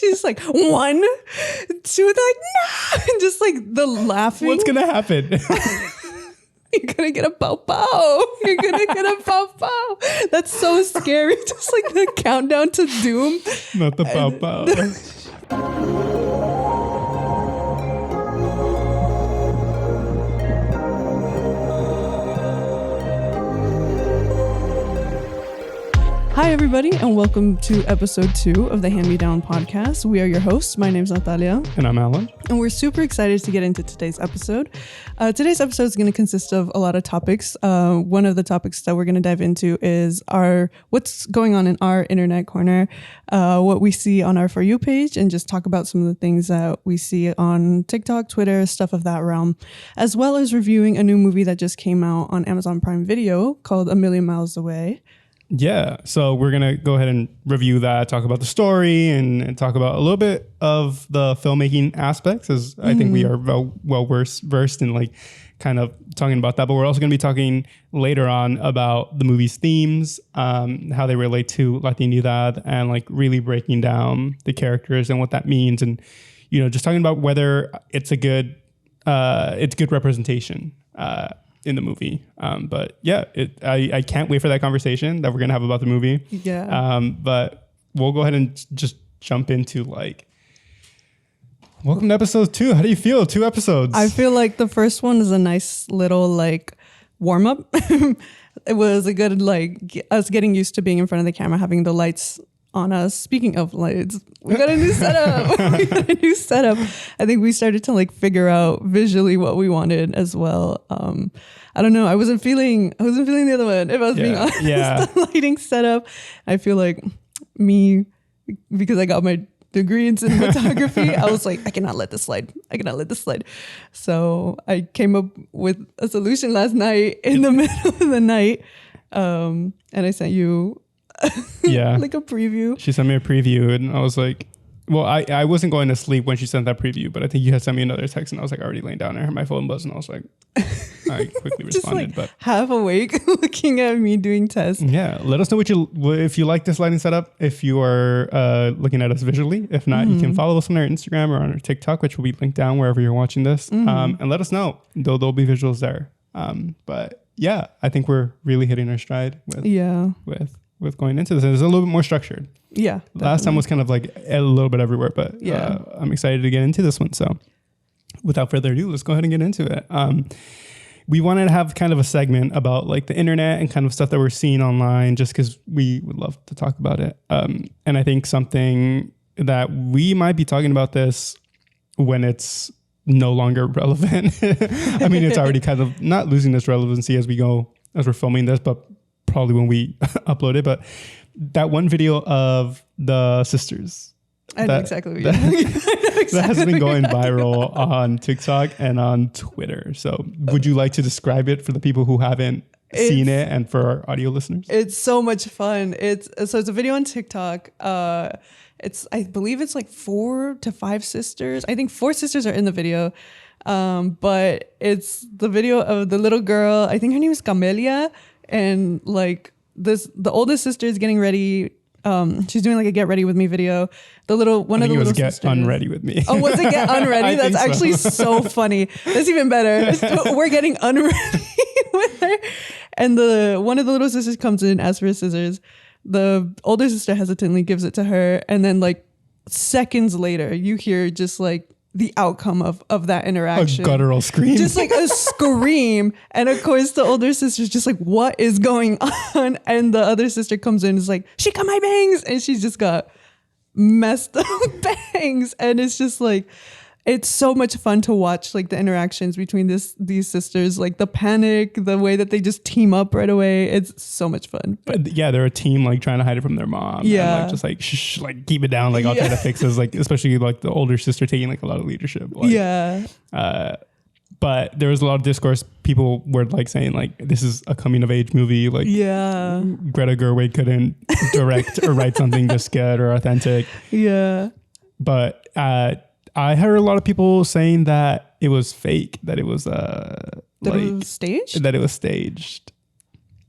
She's like, 1, 2, they're like, no, and just like the laughing. What's gonna happen? You're gonna get a pow pow. You're gonna get a pow pow. That's so scary. Just like the countdown to doom. Not the pow pow. Hi, everybody, and welcome to episode 2 of the Hand Me Down podcast. We are your hosts. My name's Natalia. And I'm Alan. And we're super excited to get into today's episode. Today's episode is going to consist of a lot of topics. One of the topics that we're going to dive into is what's going on in our internet corner, what we see on our For You page, and just talk about some of the things that we see on TikTok, Twitter, stuff of that realm, as well as reviewing a new movie that just came out on Amazon Prime Video called A Million Miles Away. Yeah, so we're going to go ahead and review that, talk about the story, and talk about a little bit of the filmmaking aspects, as I think we are well versed in like kind of talking about that. But we're also going to be talking later on about the movie's themes, how they relate to Latinidad, and like really breaking down the characters and what that means, and just talking about whether it's good representation in the movie. But yeah, I can't wait for that conversation that we're going to have about the movie. Yeah. But we'll go ahead and just jump into welcome to episode 2. How do you feel? 2 episodes. I feel like the first one is a nice little warm up. It was a good us getting used to being in front of the camera, having the lights on us. Speaking of lights, we got a new setup. I think we started to figure out visually what we wanted as well. I don't know. I wasn't feeling the other one, if I was being honest. Yeah. The lighting setup. I feel like me, because I got my degree in cinematography, I was like, I cannot let this slide. So I came up with a solution last night in the middle of the night. And I sent you a preview. She sent me a preview, and I was like, well, I wasn't going to sleep when she sent that preview, but I think you had sent me another text, and I was already laying down there, my phone buzzed, and I was like, I quickly responded. But half awake looking at me doing tests. Yeah, let us know if you like this lighting setup, if you are looking at us visually. If not, you can follow us on our Instagram or on our TikTok, which will be linked down wherever you're watching this, and let us know. There'll be visuals there. But yeah, I think we're really hitting our stride with going into this. And it's a little bit more structured. Yeah. Definitely. Last time was kind of a little bit everywhere, but I'm excited to get into this one. So without further ado, let's go ahead and get into it. We wanted to have kind of a segment about the internet and kind of stuff that we're seeing online, just because we would love to talk about it. And I think something that we might be talking about this when it's no longer relevant. I mean, it's already kind of not losing its relevancy as we're filming this, but probably when we upload it. But that one video of the sisters, I know exactly what you're talking about. that has been going viral on TikTok and on Twitter. So would you like to describe it for the people who haven't seen it and for our audio listeners? It's so much fun. It's a video on TikTok. I believe it's 4 to 5 sisters. I think 4 sisters are in the video. But it's the video of the little girl. I think her name is Camelia. And the oldest sister is getting ready. She's doing a get ready with me video. The little one of the little sisters. Get unready with me. Oh, was it get unready? That's actually so funny. That's even better. We're getting unready with her. And one of the little sisters comes in and asks for scissors. The older sister hesitantly gives it to her, and then seconds later, you hear just the outcome of that interaction. A guttural scream. Just a scream. And of course the older sister's just what is going on? And the other sister comes in and is like, she cut my bangs. And she's just got messed up bangs. And it's just it's so much fun to watch the interactions between these sisters, the panic, the way that they just team up right away. It's so much fun. But yeah, they're a team trying to hide it from their mom. Yeah. And just shh, keep it down. I'll try to fix this. Especially the older sister taking a lot of leadership. But there was a lot of discourse. People were saying this is a coming of age movie. Greta Gerwig couldn't direct or write something just good or authentic. Yeah. But I heard a lot of people saying that it was fake, that it was it was staged? That it was staged.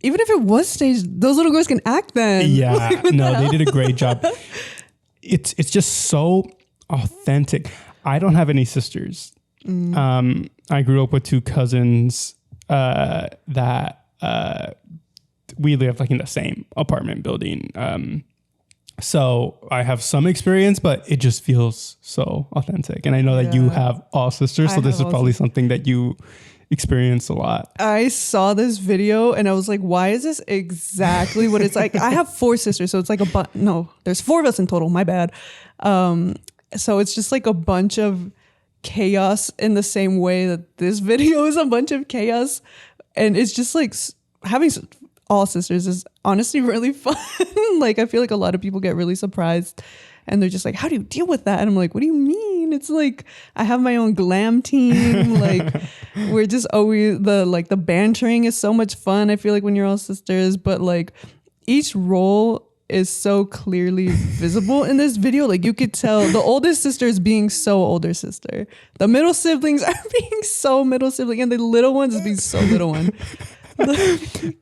Even if it was staged, those little girls can act then. Yeah, no, they did a great job. it's just so authentic. I don't have any sisters. I grew up with 2 cousins that we live like in the same apartment building. So I have some experience, but it just feels so authentic. And I know that you have all sisters, so this is probably something that you experience a lot. I saw this video and I was like, why is this exactly what it's like? I have 4 sisters, so it's like no, there's 4 of us in total. My bad. So it's just like a bunch of chaos in the same way that this video is a bunch of chaos. And it's just like having all sisters is honestly really fun. Like, I feel like a lot of people get really surprised and they're just like, how do you deal with that? And I'm like, what do you mean? It's like, I have my own glam team. Like, we're just always the bantering is so much fun. I feel like when you're all sisters, but like each role is so clearly visible in this video. Like, you could tell the oldest sister is being so older sister. The middle siblings are being so middle sibling, and the little ones is being so little one.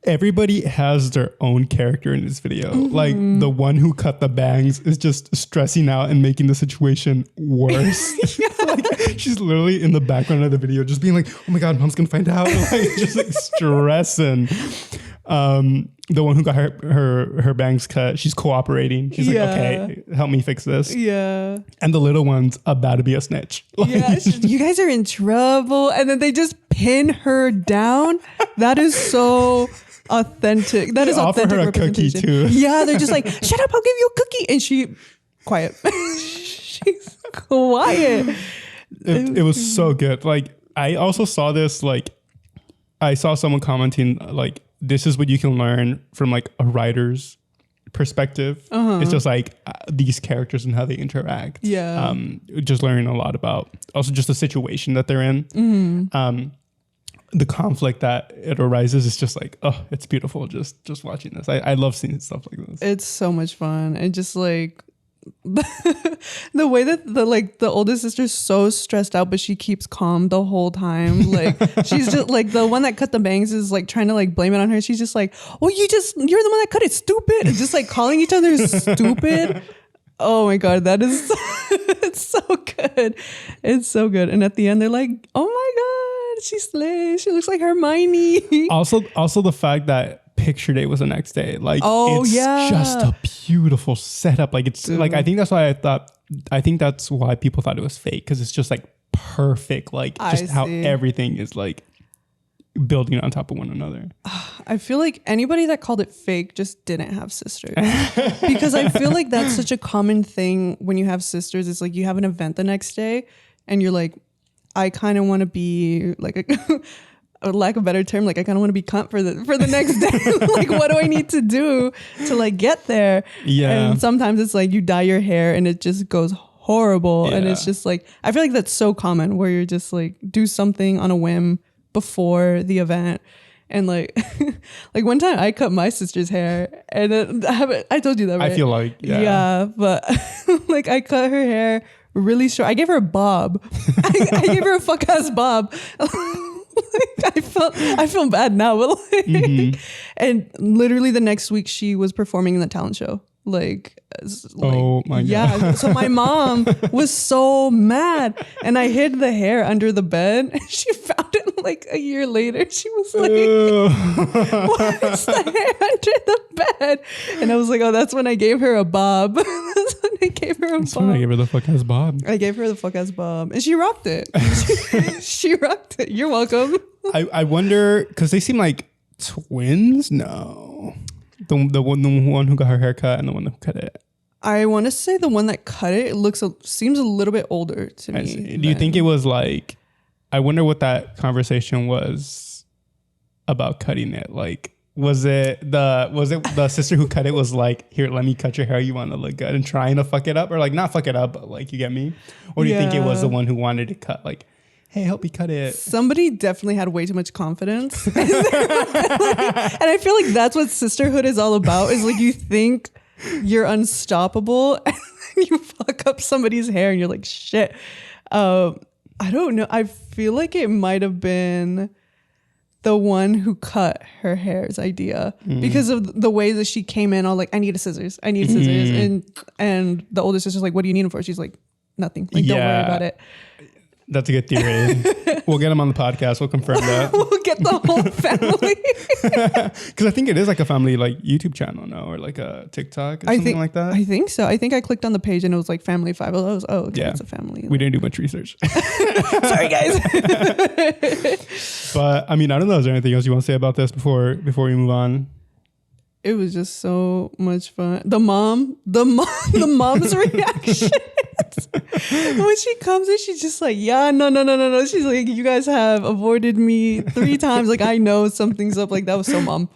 Everybody has their own character in this video. Like, the one who cut the bangs is just stressing out and making the situation worse. Like, she's literally in the background of the video just being like, oh my god, mom's gonna find out. Like, just like stressing. The one who got her bangs cut, she's cooperating. She's like, okay, help me fix this. Yeah. And the little one's about to be a snitch. Like, yeah, you guys are in trouble. And then they just pin her down. That is so authentic. That is authentic offer her a cookie too. Yeah, they're just like, shut up, I'll give you a cookie. And quiet. She's quiet. It was so good. Like, I also saw this, like, I saw someone commenting, like, this is what you can learn from like a writer's perspective. It's just like these characters and how they interact. Yeah. Just learning a lot about also just the situation that they're in. The conflict that it arises is just like, oh, it's beautiful. Just watching this. I love seeing stuff like this. It's so much fun. And just like the way that the oldest sister's so stressed out, but she keeps calm the whole time. Like, she's just like, the one that cut the bangs is like trying to like blame it on her. She's just like, well, you're the one that cut it, stupid. And just like calling each other stupid. Oh my god, that is it's so good. It's so good. And at the end they're like, oh my god, she slays. She looks like Hermione. Also the fact that picture day was the next day. Like, it's just a beautiful setup. Like, it's like, I think that's why people thought it was fake, because it's just like perfect. Like, just how everything is like building on top of one another. I feel like anybody that called it fake just didn't have sisters. Because I feel like that's such a common thing when you have sisters. It's like you have an event the next day and you're like, I kind of want to be like a lack of a better term, like I kind of want to be cunt for the next day. Like, what do I need to do to like get there? Yeah. And sometimes it's like you dye your hair and it just goes horrible. Yeah. And it's just like, I feel like that's so common where you're just like, do something on a whim before the event. And like, like one time I cut my sister's hair and I told you that, right? I feel like, yeah, but like I cut her hair really short. I gave her a bob. I gave her a fuck ass bob. Like, I feel bad now, but like, and literally the next week she was performing in the talent show. Like oh my god. Yeah. So my mom was so mad, and I hid the hair under the bed, and she found it like a year later. She was like, "What's the hair under the bed?" And I was like, "Oh, that's when I gave her a bob." That's when I gave her a bob. When I gave her the fuck ass bob. I gave her the fuck ass bob, and she rocked it. She rocked it. You're welcome. I wonder, because they seem like twins. No. The one who got her hair cut and the one who cut it. I want to say the one that cut it seems a little bit older to me. Do you think it was like, I wonder what that conversation was about cutting it? Like, was it the sister who cut it was like, here, let me cut your hair, you want to look good, and trying to fuck it up, or like not fuck it up, but like, you get me? Or do you think it was the one who wanted to cut, like, hey, help me cut it? Somebody definitely had way too much confidence. And I feel like that's what sisterhood is all about, is like you think you're unstoppable and you fuck up somebody's hair and you're like, shit. I don't know. I feel like it might have been the one who cut her hair's idea because of the way that she came in all like, I need scissors. And the older sister's like, what do you need them for? She's like, nothing. Like, don't worry about it. That's a good theory. We'll get him on the podcast. We'll confirm that. We'll get the whole family. Because I think it is like a family like YouTube channel, no? Or like a TikTok or something like that. I think so. I think I clicked on the page and it was like Family 5. I was, okay, it's a family. We didn't do much research. Sorry, guys. But I mean, I don't know. Is there anything else you want to say about this before we move on? It was just so much fun. The mom's reaction. When she comes in, she's just like, yeah, no. She's like, you guys have avoided me 3 times. Like, I know something's up. Like, that was so mom.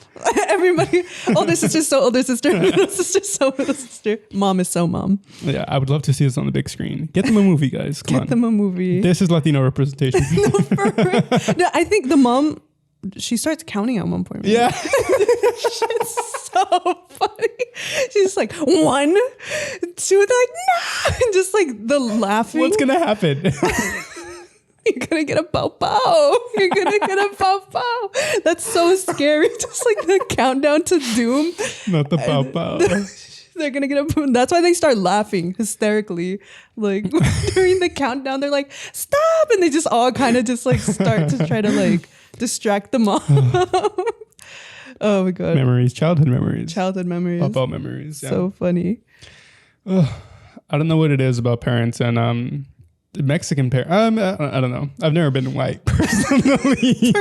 Everybody, older sister, so older sister, middle sister, so middle sister. Mom is so mom. Yeah, I would love to see this on the big screen. Get them a movie, guys. Come on. Get them a movie. This is Latino representation. No, for real. No, I think the mom, she starts counting at one point. Right? Yeah. It's so funny. She's like, 1, 2, they're like, no. And just like the laughing. What's going to happen? You're going to get a pow pow. You're going to get a pow pow. That's so scary. Just like the countdown to doom. Not the pow pow. They're going to get a boom. That's why they start laughing hysterically. Like during the countdown, they're like, stop. And they just all kind of just like start to try to like distract the mom. Oh my God. Memories, childhood memories. Pop-out memories. Yeah. So funny. I don't know what it is about parents and the Mexican parents. I don't know. I've never been white personally.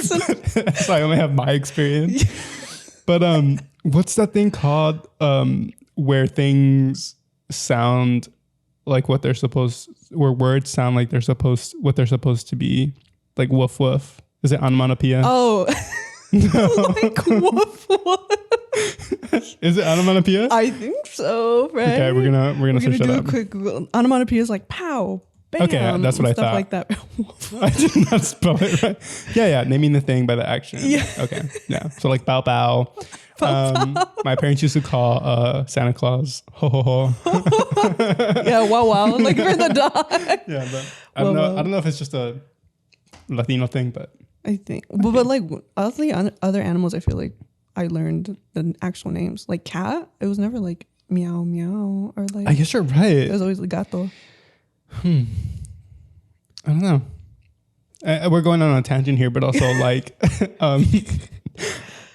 So I only have my experience. But what's that thing called where things sound like what they're supposed, where words sound like what they're supposed to be? Like woof woof. Is it onomatopoeia? Oh. No. Like woof woof. Is it onomatopoeia? I think so, right? Okay, we're gonna switch that up. A quick Google. Onomatopoeia is like pow, bam. Okay, that's what I thought. Like that. I did not spell it right. Yeah, naming the thing by the action. Yeah. Okay. Yeah. So like bow bow. My parents used to call Santa Claus ho ho ho. Yeah, wow, like for the dog. Yeah, but I don't know if it's just a Latino thing, but I think. But like other animals, I feel like I learned the actual names. Like cat, it was never like meow meow or like. I guess you're right. It was always gato. I don't know. We're going on a tangent here, but also like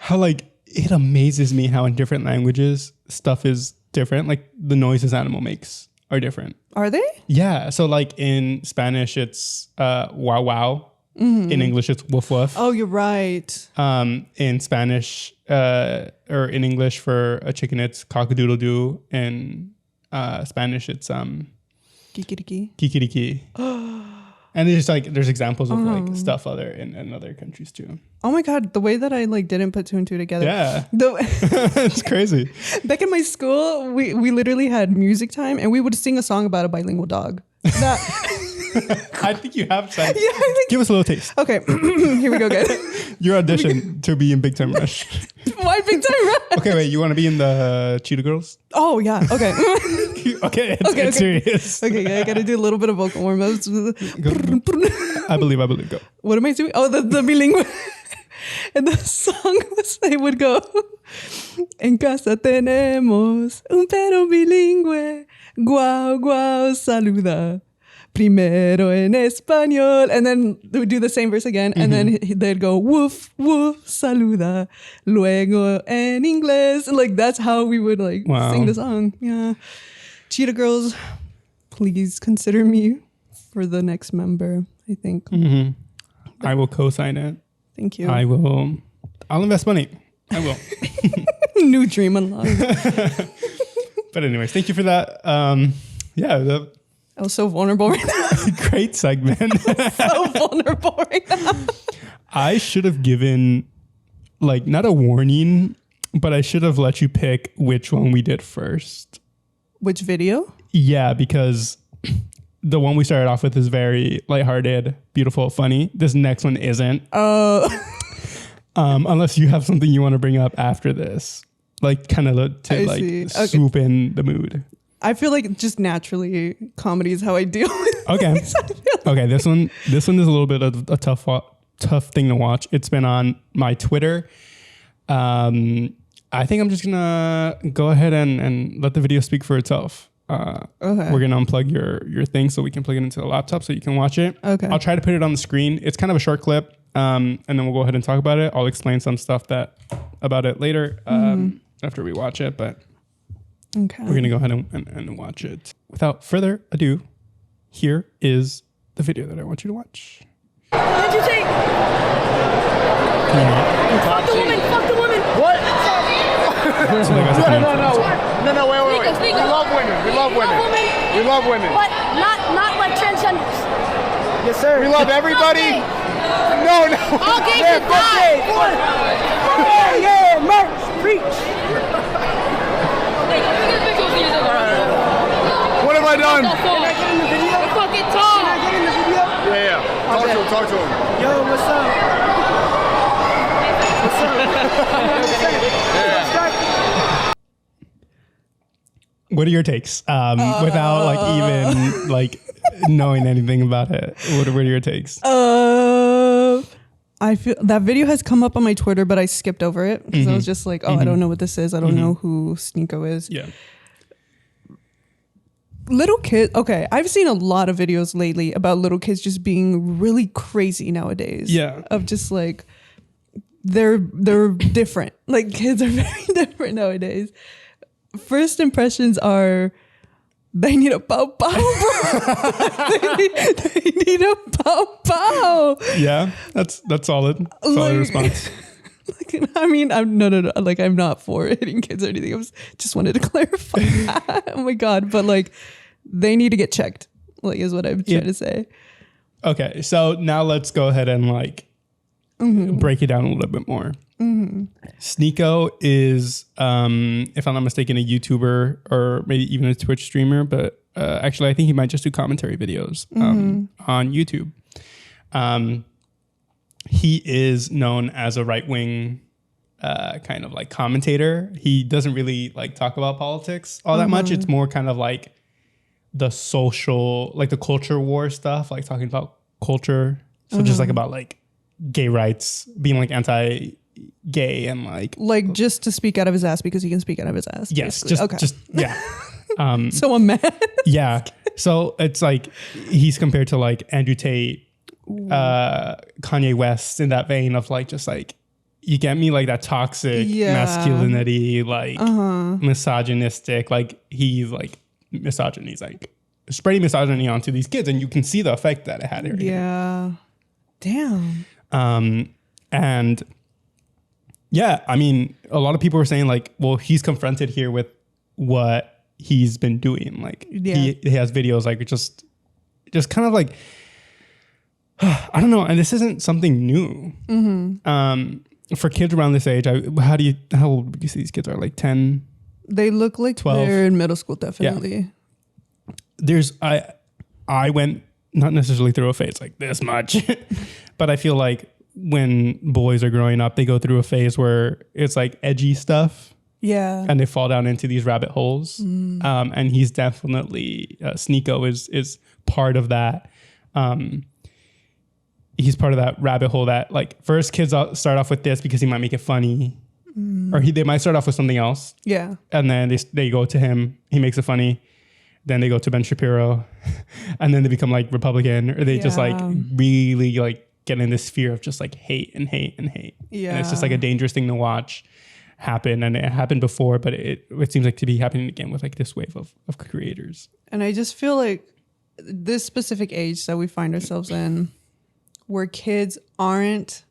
how like it amazes me how in different languages stuff is different. Like the noises animal makes are different. Are they? Yeah. So like in Spanish, it's wow wow. Mm-hmm. In English, it's woof woof. Oh, you're right. In Spanish or in English for a chicken, it's cock-a-doodle-doo. In Spanish, it's kikiriki. Kikiriki. And there's examples of like stuff in other countries too. Oh my God, the way that I like didn't put 2 and 2 together. Yeah. It's crazy. Back in my school, we literally had music time and we would sing a song about a bilingual dog. I think you have said. Yeah, Give us a little taste. Okay, here we go, guys. Your audition to be in Big Time Rush. Why Big Time Rush? Okay, wait. You want to be in the Cheetah Girls? Oh yeah. Okay. Okay. It's serious. Okay, yeah, I gotta do a little bit of vocal warm-ups. I believe. Go. What am I doing? Oh, the bilingual. And the song was, they would go, en casa tenemos un perro bilingüe, guau, guau, saluda. Primero en español. And then they would do the same verse again. And then they'd go, woof, woof, saluda. Luego en inglés. And like, that's how we would like sing the song. Yeah. Cheetah Girls, please consider me for the next member, I think. Mm-hmm. I will co-sign it. Thank you. I'll invest money. I will. New dream unlocked. But anyways, thank you for that. I was so vulnerable right now. Great segment. So vulnerable right now. I should have given, like, not a warning, but I should have let you pick which one we did first. Which video? Yeah, because the one we started off with is very lighthearted, beautiful, funny. This next one isn't. Unless you have something you want to bring up after this. Like, kind of to swoop in the mood. I feel like just naturally comedy is how I deal with Okay. Okay, this one is a little bit of a tough tough thing to watch. It's been on my Twitter. I think I'm just gonna go ahead and let the video speak for itself. Okay. We're gonna unplug your thing so we can plug it into the laptop so you can watch it. Okay. I'll try to put it on the screen. It's kind of a short clip, and then we'll go ahead and talk about it. I'll explain some stuff about it later after we watch it. But we're gonna go ahead and watch it. Without further ado, here is the video that I want you to watch. What did you say? Fuck the woman! Fuck the woman! What? So No, wait. Sneako. We love women. We love women. We love women. But not like transgenders. Yes, sir. We love everybody. No. All gays should die. Yeah, merch, preach. What have I done? Can I get in the video? Fucking talk. Can I get in the video? Yeah. Talk to him. Yo, what's up? What are your takes? Without like even like knowing anything about it, what are your takes? I feel that video has come up on my Twitter, but I skipped over it because I was just like, I don't know what this is. I don't know who Sneako is. Yeah. Little kids. Okay, I've seen a lot of videos lately about little kids just being really crazy nowadays. Yeah. Of just like they're different. Like kids are very different nowadays. First impressions are they need a pow pow. they need a pow pow. Yeah, that's solid. Solid response. Like, I mean, I'm no. Like, I'm not for hitting kids or anything. I just wanted to clarify that. Oh my god! But like, they need to get checked. Like, is what I'm trying to say. Okay, so now let's go ahead and like break it down a little bit more. Sneako is, if I'm not mistaken, a YouTuber or maybe even a Twitch streamer. But actually, I think he might just do commentary videos on YouTube. He is known as a right-wing kind of like commentator. He doesn't really like talk about politics all that much. It's more kind of like the social, like the culture war stuff, like talking about culture. So just like about like gay rights, being like anti-gay and like just to speak out of his ass because he can speak out of his ass. yes, basically. just yeah. So a man. Yeah. So it's like he's compared to like Andrew Tate, Kanye West in that vein of like just like you get me, like that toxic masculinity, like misogynistic, like he's like misogyny. He's like spreading misogyny onto these kids, and you can see the effect that it had here. Yeah. Damn. And yeah, I mean, a lot of people were saying like, well, he's confronted here with what he's been doing. Like he has videos like just kind of like, I don't know. And this isn't something new. For kids around this age, how old would you say these kids are? Like 10? They look like 12. They're in middle school, definitely. Yeah. I went not necessarily through a phase like this much, but I feel like when boys are growing up, they go through a phase where it's like edgy stuff. Yeah. And they fall down into these rabbit holes. And he's definitely, Sneako is part of that. He's part of that rabbit hole that like first kids start off with this because he might make it funny, or they might start off with something else. Yeah. And then they go to him, he makes it funny. Then they go to Ben Shapiro and then they become like Republican, or they just like really like get in this fear of just like hate and hate and hate. Yeah. And it's just like a dangerous thing to watch happen. And it happened before, but it seems like to be happening again with like this wave of creators. And I just feel like this specific age that we find ourselves in, where kids aren't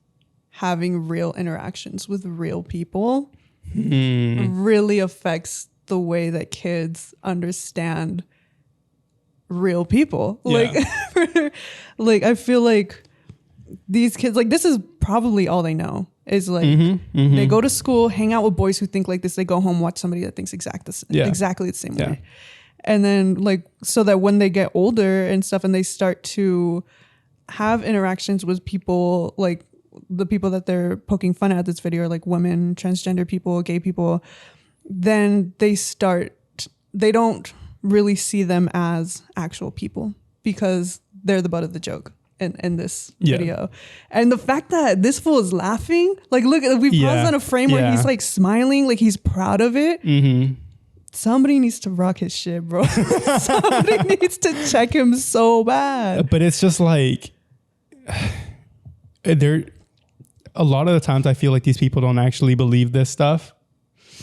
having real interactions with real people, really affects the way that kids understand real people. Yeah. Like I feel like these kids, like this is probably all they know is like they go to school, hang out with boys who think like this, they go home, watch somebody that thinks exactly the same way. And then like, so that when they get older and stuff and they start to have interactions with people, like the people that they're poking fun at this video are like women, transgender people, gay people, then they don't really see them as actual people because they're the butt of the joke in this video. And the fact that this fool is laughing, like, look, we paused on a frame where he's like smiling, like he's proud of it. Somebody needs to rock his shit, bro. Somebody needs to check him so bad. But it's just like, a lot of the times I feel like these people don't actually believe this stuff,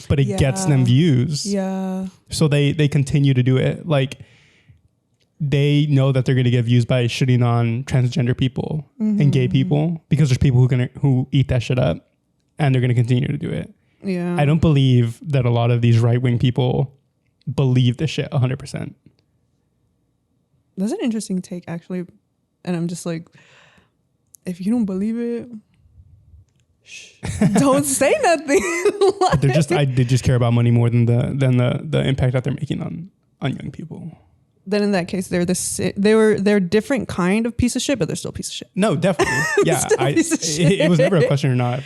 but it gets them views. Yeah. So they continue to do it. Like, they know that they're going to get views by shitting on transgender people and gay people, because there's people who eat that shit up, and they're going to continue to do it. Yeah. I don't believe that a lot of these right-wing people believe this shit 100%. That's an interesting take, actually. And I'm just like, if you don't believe it, don't say nothing. Like, they just care about money more than the impact that they're making on young people. Then in that case, they're different kind of piece of shit, but they're still a piece of shit. No, definitely. Yeah. It was never a question or not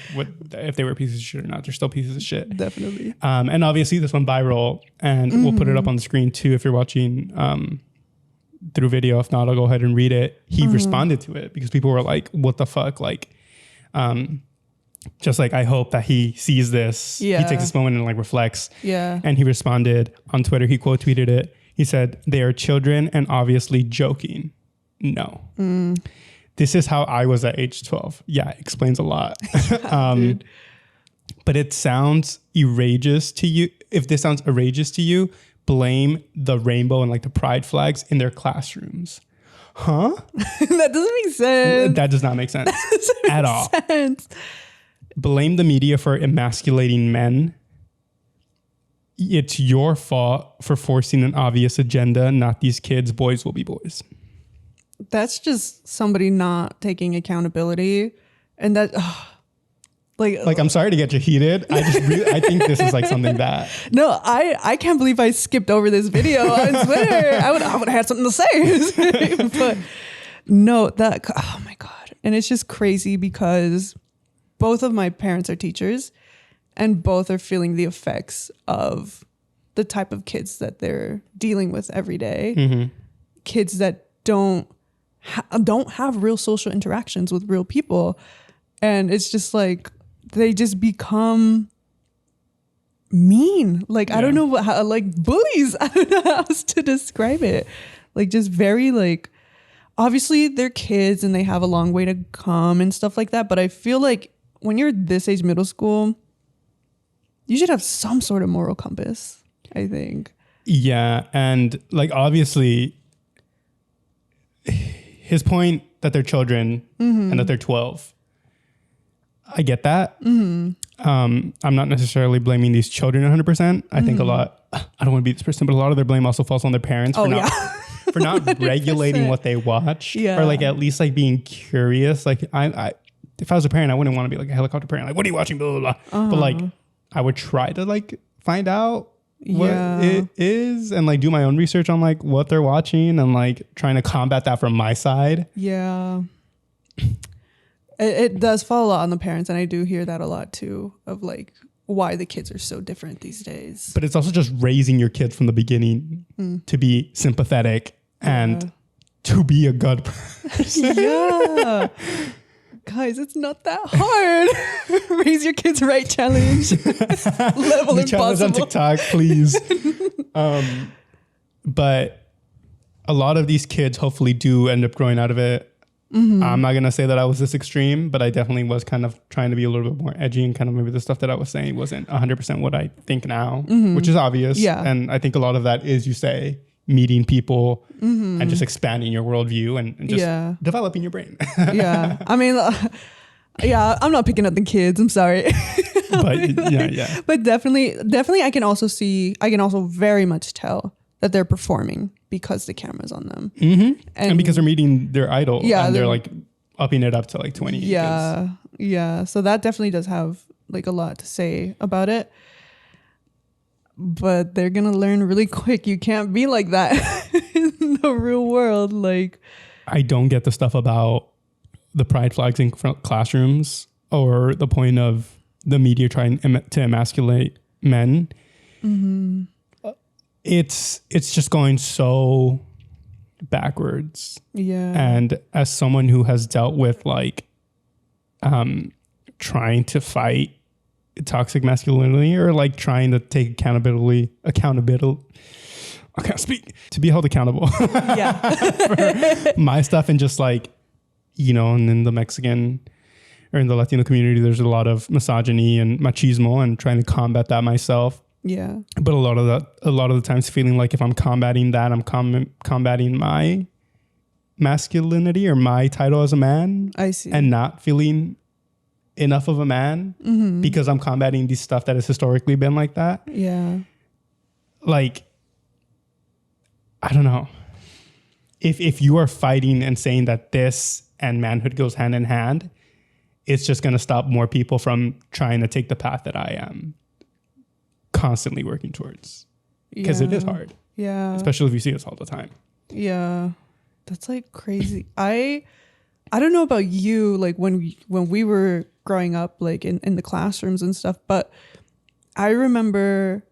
if they were pieces of shit or not. They're still pieces of shit. Definitely. And obviously this went viral, and we'll put it up on the screen too if you're watching through video. If not, I'll go ahead and read it. He responded to it because people were like, what the fuck? Like, just like, I hope that he sees this. Yeah. He takes this moment and like reflects. Yeah. And he responded on Twitter. He quote tweeted it. He said, "They are children and obviously joking. No. This is how I was at age 12. Yeah, it explains a lot. But it sounds outrageous to you. If this sounds outrageous to you, blame the rainbow and like the pride flags in their classrooms." Huh? That doesn't make sense. That does not make sense at all. Blame the media for emasculating men. It's your fault for forcing an obvious agenda, not these kids. Boys will be boys. That's just somebody not taking accountability. And that, like I'm sorry to get you heated. I think this is like something that. No, I can't believe I skipped over this video on Twitter. I would have had something to say. But no, oh my God. And it's just crazy because both of my parents are teachers, and both are feeling the effects of the type of kids that they're dealing with every day. Kids that don't have real social interactions with real people. And it's just like, they just become mean. Like, I don't know how, like bullies. I don't know how else to describe it. Like, just very like, obviously they're kids and they have a long way to come and stuff like that. But I feel like when you're this age, middle school, you should have some sort of moral compass, I think. Yeah. And like, obviously his point that they're children and that they're 12, I get that. I'm not necessarily blaming these children 100%. I think a lot, I don't want to be this person, but a lot of their blame also falls on their parents for not regulating what they watch, or like at least like being curious. Like if I was a parent, I wouldn't want to be like a helicopter parent. Like, what are you watching? Blah, blah, blah. But like, I would try to like find out what it is and like do my own research on like what they're watching and like trying to combat that from my side. Yeah. It does fall a lot on the parents, and I do hear that a lot too, of like why the kids are so different these days. But it's also just raising your kids from the beginning to be sympathetic and to be a good person. Yeah. Guys, it's not that hard. Raise your kids right challenge. Level impossible. Challenge on TikTok, please. But a lot of these kids hopefully do end up growing out of it. I'm not going to say that I was this extreme, but I definitely was kind of trying to be a little bit more edgy, and kind of maybe the stuff that I was saying wasn't 100% what I think now, which is obvious. Yeah. And I think a lot of that is, you say, meeting people and just expanding your worldview and just developing your brain. Yeah. I mean, I'm not picking up the kids. I'm sorry. But But definitely I can also very much tell that they're performing because the camera's on them. And because they're meeting their idol. Yeah. And they're like upping it up to like 20 kids. Yeah. So that definitely does have like a lot to say about it. But they're going to learn really quick. You can't be like that in the real world. Like, I don't get the stuff about the pride flags in classrooms, or the point of the media trying to emasculate men. It's just going so backwards. Yeah. And as someone who has dealt with like trying to fight toxic masculinity or like trying to take accountability, I can't speak, to be held accountable for my stuff, and just like, and in the Mexican or in the Latino community, there's a lot of misogyny and machismo, and trying to combat that myself. Yeah. But a lot of the times feeling like if I'm combating that, I'm combating my masculinity or my title as a man. I see. And not feeling enough of a man because I'm combating these stuff that has historically been like that. Yeah. Like, I don't know. If you are fighting and saying that this and manhood goes hand in hand, it's just going to stop more people from trying to take the path that I am constantly working towards. Because it is hard. Yeah. Especially if you see us all the time. Yeah. That's like crazy. I don't know about you, like when we were growing up, like in the classrooms and stuff, but I remember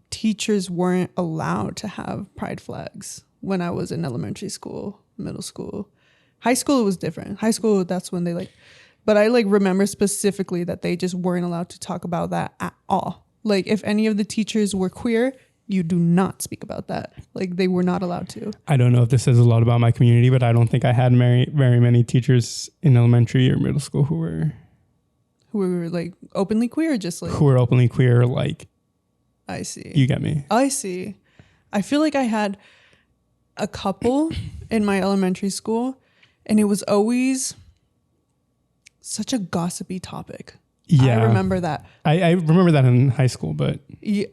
teachers weren't allowed to have pride flags when I was in elementary school, middle school. High school, it was different. High school, that's when they but I remember specifically that they just weren't allowed to talk about that at all. Like if any of the teachers were queer, you do not speak about that. Like they were not allowed to. I don't know if this says a lot about my community, but I don't think I had very many teachers in elementary or middle school who were like openly queer, or just like who were openly queer. Like, I see. You get me? I see. I feel like I had a couple in my elementary school, and it was always such a gossipy topic. Yeah, I remember that. I remember that in high school, but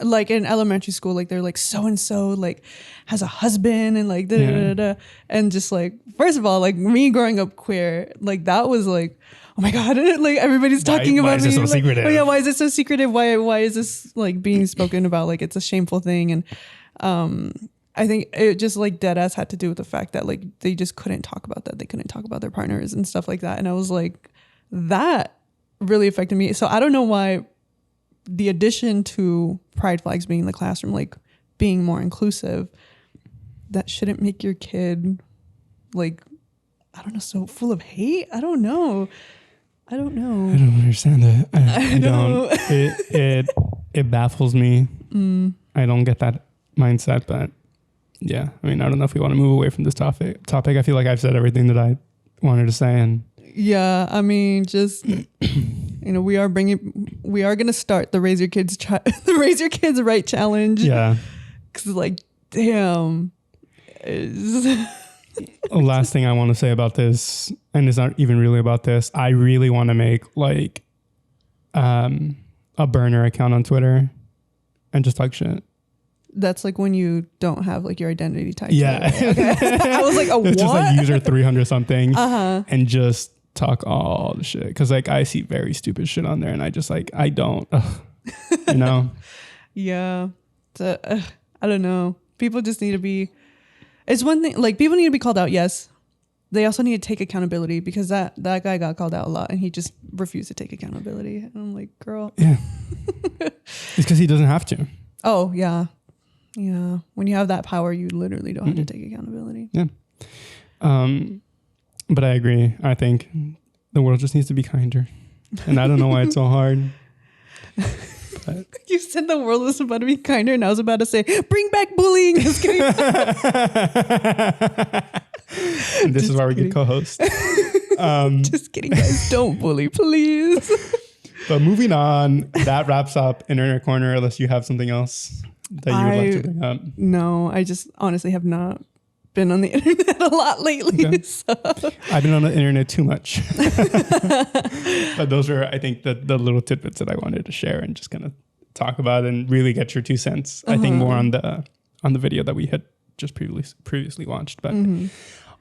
like in elementary school, like they're like so and so like has a husband and like da da da da, and just like first of all, like me growing up queer, like that was like, oh my god, like everybody's talking about me. Why is it so secretive? Oh yeah, why is it so secretive? Why is this like being spoken about? Like it's a shameful thing, and I think it just like dead ass had to do with the fact that like they just couldn't talk about that. They couldn't talk about their partners and stuff like that, and I was like, that really affected me. So I don't know why the addition to pride flags being in the classroom, like being more inclusive, that shouldn't make your kid like, I don't know, so full of hate. I don't know. I don't understand it. I don't. It baffles me. I don't get that mindset, but yeah. I mean, I don't know if we want to move away from this topic. I feel like I've said everything that I wanted to say, and yeah, I mean, just we are going to start the Raise Your Kids Right challenge. Yeah, because like, damn. Last thing I want to say about this, and it's not even really about this, I really want to make like a burner account on Twitter and just talk shit. That's like when you don't have like your identity type. Yeah. Okay. I was like, what? It's just like user 300 something and just talk all the shit. Cause like I see very stupid shit on there and I just like, I don't, Yeah. I don't know. People just need to be, it's one thing, like people need to be called out. Yes. They also need to take accountability because that guy got called out a lot and he just refused to take accountability. And I'm like, girl. Yeah. It's because he doesn't have to. Oh, yeah. Yeah. When you have that power, you literally don't have to take accountability. Yeah. But I agree. I think the world just needs to be kinder. And I don't know why it's so hard. But you said the world was about to be kinder and I was about to say, bring back bullying. Just kidding. And this is why we get co-hosts. Just kidding, guys. Don't bully, please. But moving on, that wraps up Internet Corner, unless you have something else that you would like to bring up. No, I just honestly have not been on the internet a lot lately. Okay. So. I've been on the internet too much. But those were, I think, the little tidbits that I wanted to share and just kind of talk about and really get your 2 cents. I think more on the video that we had just previously watched. But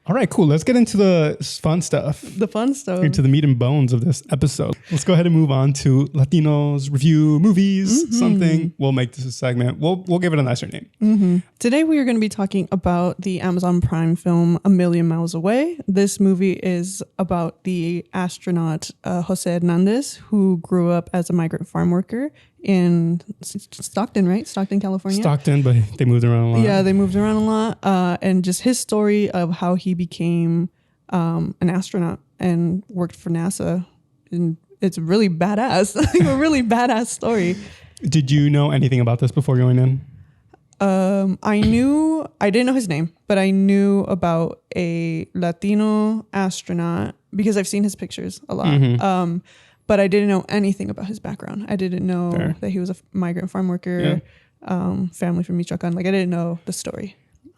all right, cool. Let's get into the fun stuff. The fun stuff. Into the meat and bones of this episode. Let's go ahead and move on to Latinos review movies, something. We'll make this a segment. We'll give it a nicer name. Today we are going to be talking about the Amazon Prime film A Million Miles Away. This movie is about the astronaut Jose Hernandez, who grew up as a migrant farm worker in Stockton, right? Stockton, California. Stockton, but they moved around a lot. Yeah, they moved around a lot. And just his story of how he became an astronaut and worked for NASA. And it's really badass. Like a really badass story. Did you know anything about this before going in? I didn't know his name, but I knew about a Latino astronaut because I've seen his pictures a lot. But I didn't know anything about his background. I didn't know that he was a migrant farm worker, family from Michoacan. Like I didn't know the story.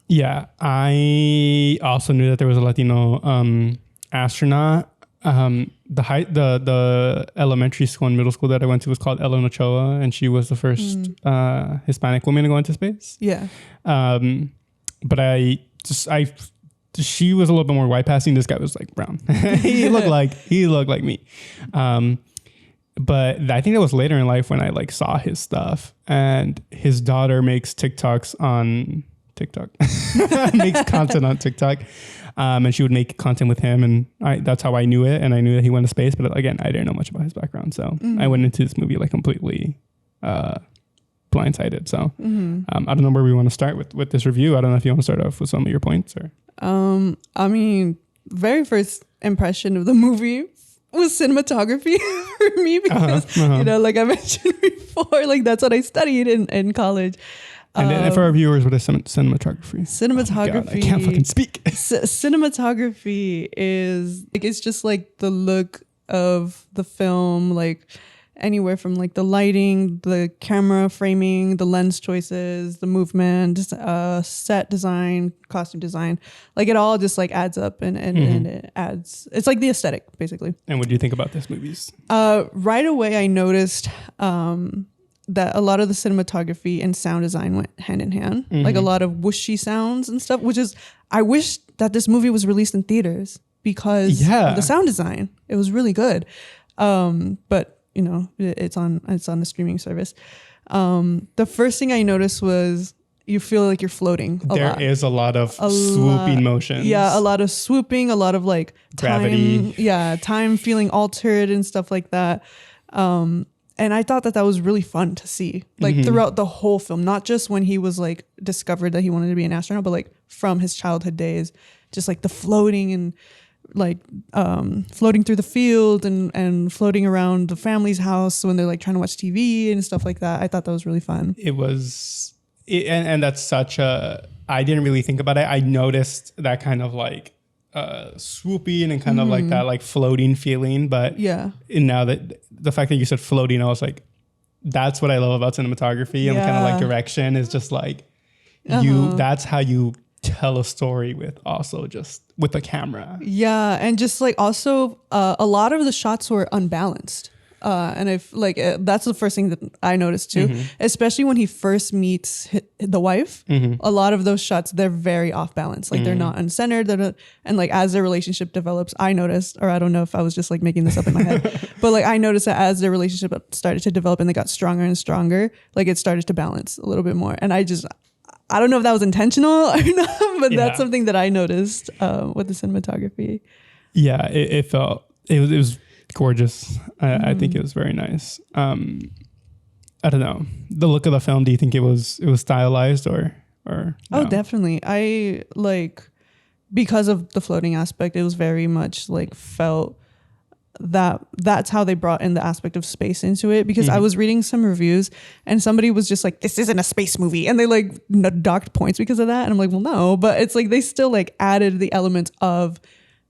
Yeah, I also knew that there was a Latino astronaut. The elementary school and middle school that I went to was called Ellen Ochoa, and she was the first Hispanic woman to go into space. Yeah. But she was a little bit more white passing. This guy was like brown. he looked like me. But I think that was later in life when I like saw his stuff, and his daughter makes TikToks on TikTok, makes content on TikTok. And she would make content with him, and that's how I knew it. And I knew that he went to space, but again, I didn't know much about his background. So I went into this movie like completely blindsided. So I don't know where we want to start with this review. I don't know if you want to start off with some of your points or. I mean, very first impression of the movie was cinematography for me because, you know, like I mentioned before, like that's what I studied in college. And for our viewers, what is cinematography? Cinematography. Oh God, I can't fucking speak. Cinematography is like, it's just like the look of the film, like anywhere from like the lighting, the camera framing, the lens choices, the movement, set design, costume design. Like it all just like adds up and it adds, it's like the aesthetic basically. And what do you think about this movies? Right away I noticed that a lot of the cinematography and sound design went hand in hand. Like a lot of whooshy sounds and stuff, which is, I wish that this movie was released in theaters because of the sound design. It was really good. But you know, it's on the streaming service. The first thing I noticed was you feel like you're floating There is a lot of swooping motions. Yeah, a lot of swooping, a lot of like gravity. Time feeling altered and stuff like that. And I thought that was really fun to see, like throughout the whole film, not just when he was like discovered that he wanted to be an astronaut, but like from his childhood days, just like the floating and like floating through the field and floating around the family's house when they're like trying to watch TV and stuff like that. I thought that was really fun. It was, and that's such a, I didn't really think about it. I noticed that kind of like swooping and kind of like that like floating feeling, but and now that the fact that you said floating, I was like, that's what I love about cinematography and kind of like direction is just like that's how you tell a story with also just with the camera. Yeah, and just like also a lot of the shots were unbalanced. And if like that's the first thing that I noticed too, especially when he first meets the wife. A lot of those shots, they're very off balance. Like they're not uncentered. And like as their relationship develops, I noticed, or I don't know if I was just like making this up in my head, but like I noticed that as their relationship started to develop and they got stronger and stronger, like it started to balance a little bit more. And I don't know if that was intentional or not, but that's something that I noticed with the cinematography. Yeah, it was gorgeous. I think it was very nice. I don't know, the look of the film, do you think it was stylized or no? Oh, definitely. I like, because of the floating aspect, it was very much like felt that's how they brought in the aspect of space into it, because I was reading some reviews and somebody was just like, this isn't a space movie, and they like docked points because of that, and I'm like, well, no, but it's like they still like added the elements of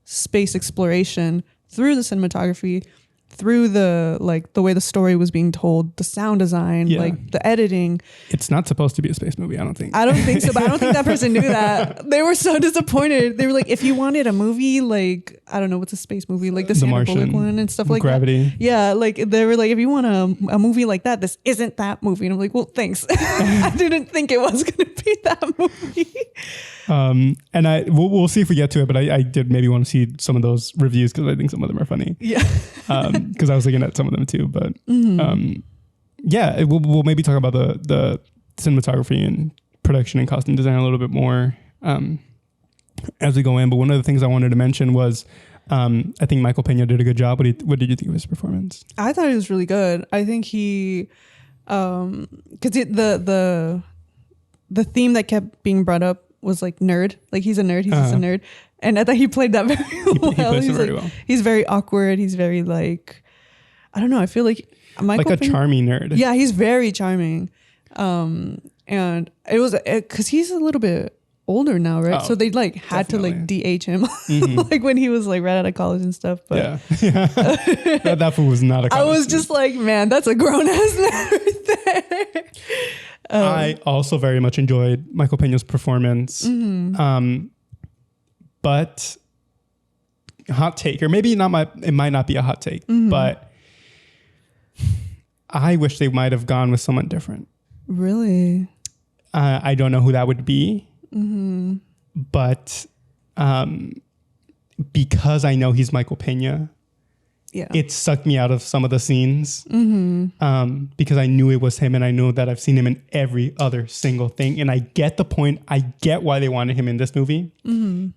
space exploration through the cinematography, through the like the way the story was being told, the sound design, like the editing. It's not supposed to be a space movie, I don't think. I don't think so, but I don't think that person knew that. They were so disappointed. They were like, if you wanted a movie like, I don't know, what's a space movie, like the Sandra Bullock one and stuff like Gravity. That. Yeah, like they were like, if you want a movie like that, this isn't that movie. And I'm like, well, thanks. I didn't think it was going to be that movie. And we'll see if we get to it, but I did maybe want to see some of those reviews because I think some of them are funny. Yeah. Because I was looking at some of them too, but yeah, we'll maybe talk about the cinematography and production and costume design a little bit more as we go in. But one of the things I wanted to mention was I think Michael Pena did a good job. What did you think of his performance? I thought he was really good. I think he because the theme that kept being brought up was like nerd. Like he's a nerd. He's just a nerd. And I thought he played that very well. He plays it very well. He's very awkward. He's very like, I don't know. I feel like Michael like a charming nerd. Yeah, he's very charming. And it was because he's a little bit older now, right? So they like had to like DH him like when he was like right out of college and stuff. But yeah. that fool was not a college I was just like, man, that's a grown ass man right there. I also very much enjoyed Michael Peña's performance. But hot take, or maybe not it might not be a hot take, but I wish they might have gone with someone different. Really? I don't know who that would be, but because I know he's Michael Peña, it sucked me out of some of the scenes because I knew it was him, and I know that I've seen him in every other single thing. And I get the point. I get why they wanted him in this movie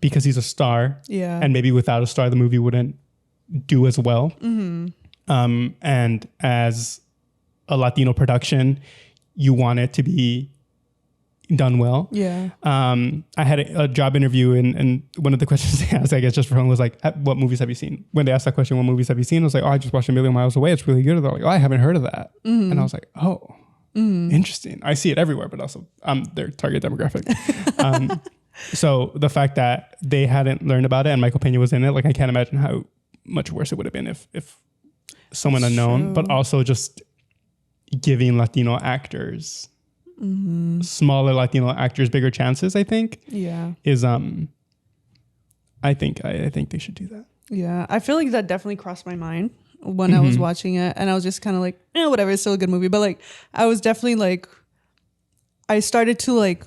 because he's a star. Yeah. And maybe without a star, the movie wouldn't do as well. And as a Latino production, you want it to be done well. Yeah. I had a job interview, and one of the questions they asked, I guess just for fun, was like, what movies have you seen? When they asked that question, what movies have you seen? I was like, oh, I just watched A Million Miles Away. It's really good. They're like, oh, I haven't heard of that. And I was like, oh, interesting. I see it everywhere, but also I'm their target demographic. So the fact that they hadn't learned about it and Michael Peña was in it, like I can't imagine how much worse it would have been if someone unknown, but also just giving Latino actors smaller Latino actors bigger chances, I think. Yeah. Is I think they should do that. Yeah. I feel like that definitely crossed my mind when I was watching it, and I was just kind of like, whatever, it's still a good movie. But like I was definitely like, I started to like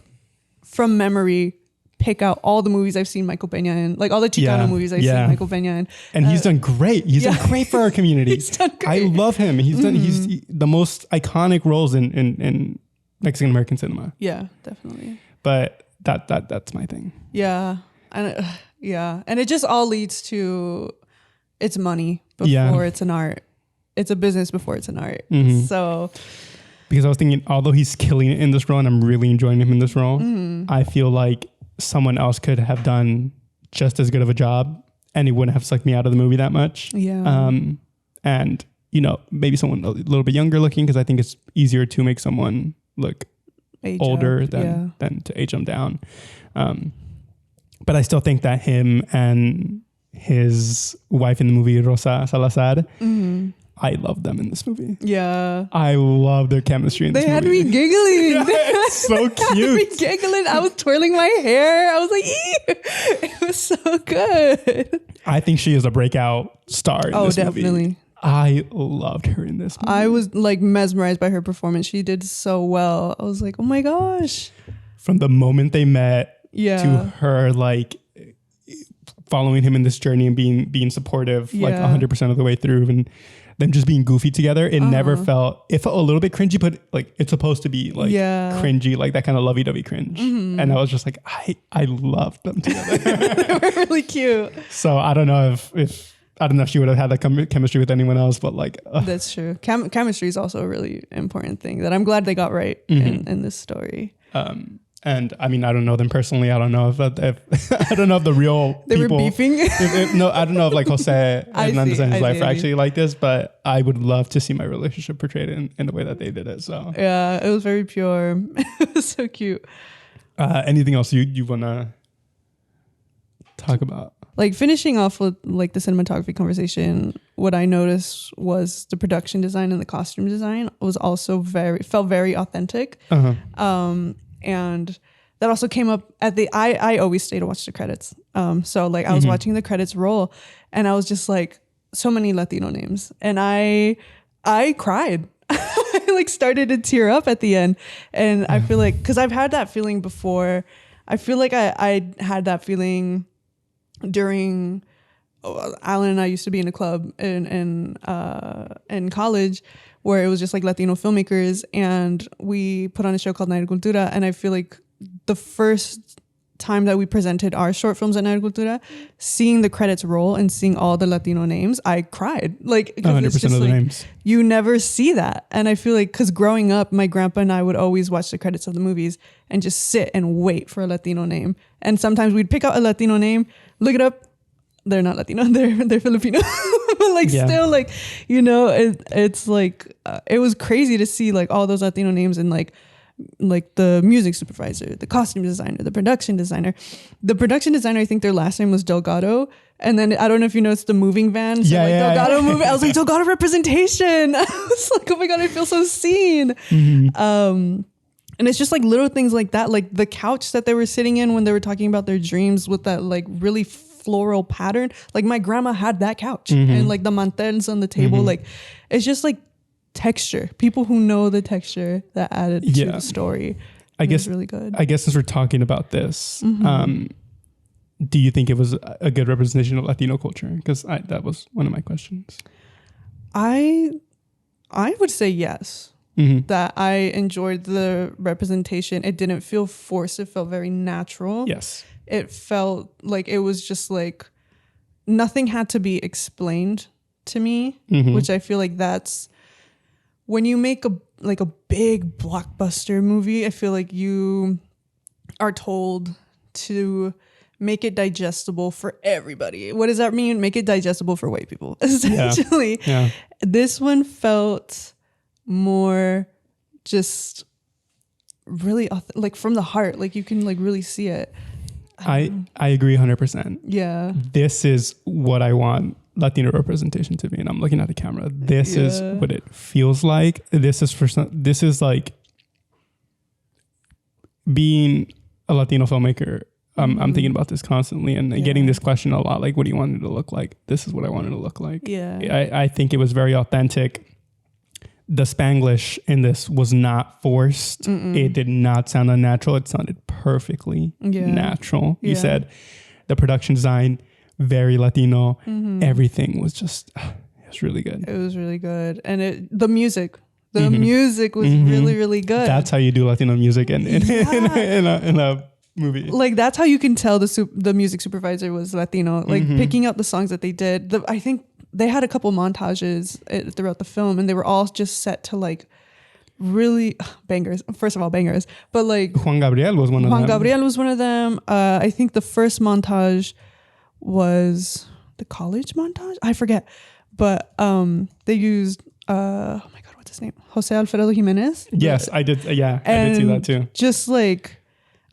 from memory pick out all the movies I've seen Michael Peña in, like all the Chicano movies I've seen Michael Peña in. And he's done great. He's done great for our community. He's done great. I love him. He's done the most iconic roles in Mexican American cinema. Yeah, definitely. But that's my thing. Yeah. And and it just all leads to it's money before it's an art. It's a business before it's an art. So because I was thinking, although he's killing it in this role and I'm really enjoying him in this role, I feel like someone else could have done just as good of a job and he wouldn't have sucked me out of the movie that much. Yeah. And maybe someone a little bit younger looking, because I think it's easier to make someone look older than to age them down. But I still think that him and his wife in the movie, Rosa Salazar, I love them in this movie. Yeah. I love their chemistry in this movie. They had me giggling. It's so cute. They had me giggling. I was twirling my hair. I was like, it was so good. I think she is a breakout star in this movie. Oh, definitely. I loved her in this movie. I was like mesmerized by her performance. She did so well. I was like, oh my gosh. From the moment they met to her like following him in this journey and being supportive like 100% of the way through, and them just being goofy together, it never felt, it felt a little bit cringy, but like it's supposed to be like cringy, like that kind of lovey-dovey cringe. And I was just like, I loved them together. They were really cute. So I don't know if I don't know if she would have had that chemistry with anyone else, but like that's true. Chemistry is also a really important thing that I'm glad they got right in this story. And I mean, I don't know them personally. I don't know if I don't know if the real they people, were beefing. No, I don't know if like Jose Hernandez and his wife are actually like this, but I would love to see my relationship portrayed in the way that they did it. So yeah, it was very pure. It was so cute. Anything else you wanna talk about? Like finishing off with like the cinematography conversation, what I noticed was the production design and the costume design was also felt very authentic. And that also came up at I always stay to watch the credits. So like I was watching the credits roll and I was just like, so many Latino names. And I cried. I like started to tear up at the end. And I feel like, cause I've had that feeling before. I feel like I had that feeling during Alan and I used to be in a club in college where it was just like Latino filmmakers, and we put on a show called Night of Cultura, and I feel like the first time that we presented our short films at Agricultura, seeing the credits roll and seeing all the Latino names, I cried. Like 100% of the names. You never see that. And I feel like, because growing up, my grandpa and I would always watch the credits of the movies and just sit and wait for a Latino name. And sometimes we'd pick out a Latino name, look it up. They're not Latino. They're Filipino. But like still like, you know, it's like, it was crazy to see like all those Latino names and like the music supervisor, the costume designer, the production designer. The production designer, I think their last name was Delgado. And then I don't know if you noticed the moving van. So Delgado moving. I was like, Delgado representation. I was like, oh my God, I feel so seen. And it's just like little things like that. Like the couch that they were sitting in when they were talking about their dreams with that like really floral pattern. Like my grandma had that couch and like the mantels on the table. Like it's just like texture. People who know the texture that added to the story. I guess really good. I guess since we're talking about this, do you think it was a good representation of Latino culture? Because that was one of my questions. I would say yes. That I enjoyed the representation. It didn't feel forced. It felt very natural. Yes. It felt like it was just like nothing had to be explained to me, which I feel like that's when you make a big blockbuster movie, I feel like you are told to make it digestible for everybody. What does that mean? Make it digestible for white people, essentially. Yeah. This one felt more just really like from the heart. Like you can like really see it. I agree 100%. Yeah. This is what I want Latino representation to be. And I'm looking at the camera. This is what it feels like. This is like being a Latino filmmaker. I'm thinking about this constantly and getting this question a lot. Like, what do you want it to look like? This is what I wanted to look like. Yeah. I think it was very authentic. The Spanglish in this was not forced. It did not sound unnatural. It sounded perfectly natural. You said the production design, very Latino. Everything was just, it was really good. It was really good. And the music was really, really good. That's how you do Latino music in a movie. Like that's how you can tell the music supervisor was Latino, like picking out the songs that they did. I think they had a couple montages throughout the film and they were all just set to like really bangers. First of all, bangers, but like Juan Gabriel was one of them. Juan Gabriel was one of them. I think the first montage was the college montage. I forget, but they used oh my God, what's his name? Jose Alfredo Jimenez. Yes, I did. Yeah, I did see that too. Just like.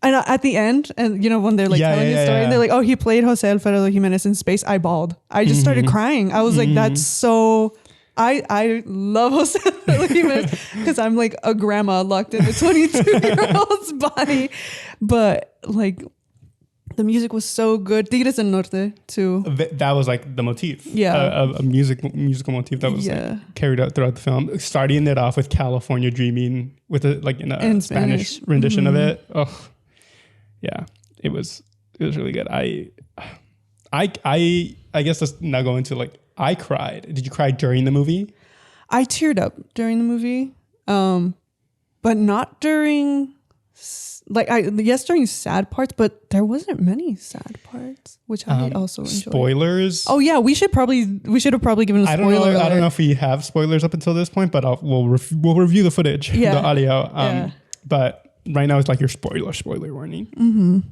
And at the end, and you know, when they're like telling the story, and they're like, oh, he played Jose Alfredo Jimenez in space, I bawled. I just started crying. I was like, that's so, I love Jose Alfredo Jimenez because I'm like a grandma locked in a 22-year-old's body. But like, the music was so good. Tigres del Norte too. That was like the motif. Yeah. A musical motif that was like carried out throughout the film. Starting it off with California Dreaming with in Spanish rendition of it. Oh. Yeah, it was really good. I guess let's now go into like, I cried. Did you cry during the movie? I teared up during the movie, but not during during sad parts, but there wasn't many sad parts, which I also enjoyed. Spoilers. Oh yeah, we should have probably given a spoiler. I don't know if we have spoilers up until this point, but we'll review the footage, the audio. But right now it's like your spoiler warning.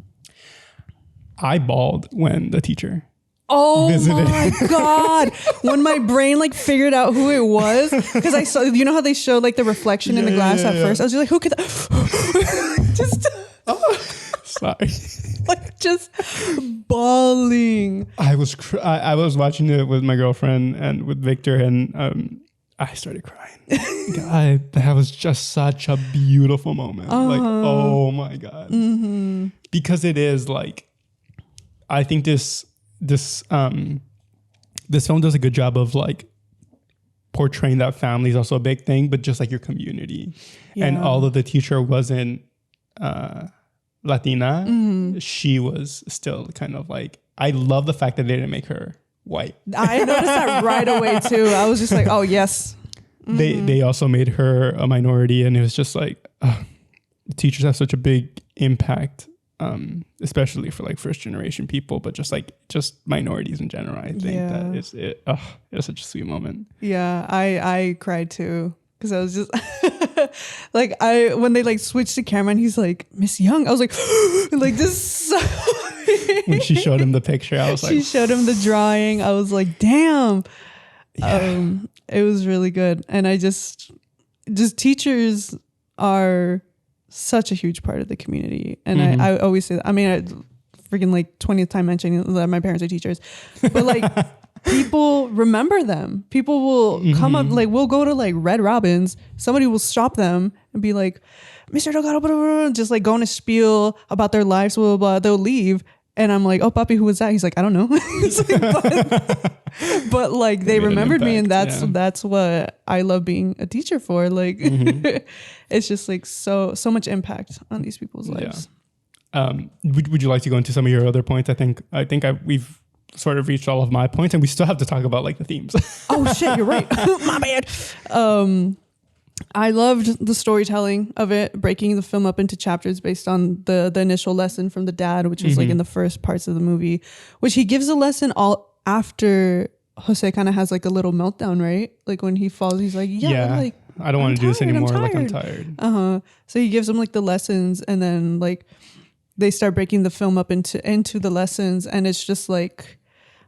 I bawled when the teacher visited. My God. When my brain like figured out who it was, because I saw, you know how they show like the reflection in the glass at first? I was just like, who could that? Sorry. Like just bawling. I was watching it with my girlfriend and with Victor, and I started crying. God, that was just such a beautiful moment. Like, oh my God. Because it is like, I think this film does a good job of like portraying that family is also a big thing, but just like your community. And although the teacher wasn't Latina, she was still kind of like, I love the fact that they didn't make her white. I noticed that right away too. I was just like, oh yes. They also made her a minority, and it was just like teachers have such a big impact especially for like first generation people, but just minorities in general. I think that it was such a sweet moment. Yeah, I cried too because I was just like when they like switched the camera and he's like Miss Young, I was like like this. When she showed him the picture, I was like, she showed him the drawing. I was like, damn. Yeah. It was really good, and I just teachers are such a huge part of the community, and I always say that. I mean, I freaking like 20th time mentioning that my parents are teachers, but like people remember them. People will come up, like we'll go to like Red Robin's, somebody will stop them and be like, Mr. Delgado, blah, blah, blah, just like going to spiel about their lives, blah, blah, blah. They'll leave. And I'm like, oh, papi, who was that? He's like, I don't know. Like, but like they remembered me, and that's what I love being a teacher for. Like, it's just like so much impact on these people's lives. Would you like to go into some of your other points? I think we've sort of reached all of my points, and we still have to talk about like the themes. Oh shit, you're right. My bad. I loved the storytelling of it, breaking the film up into chapters based on the initial lesson from the dad, which was like in the first parts of the movie, which he gives a lesson all after Jose kind of has like a little meltdown, right? Like when he falls, he's like, like, I don't want to do this anymore. Like I'm tired. So he gives them like the lessons, and then like they start breaking the film up into the lessons, and it's just like,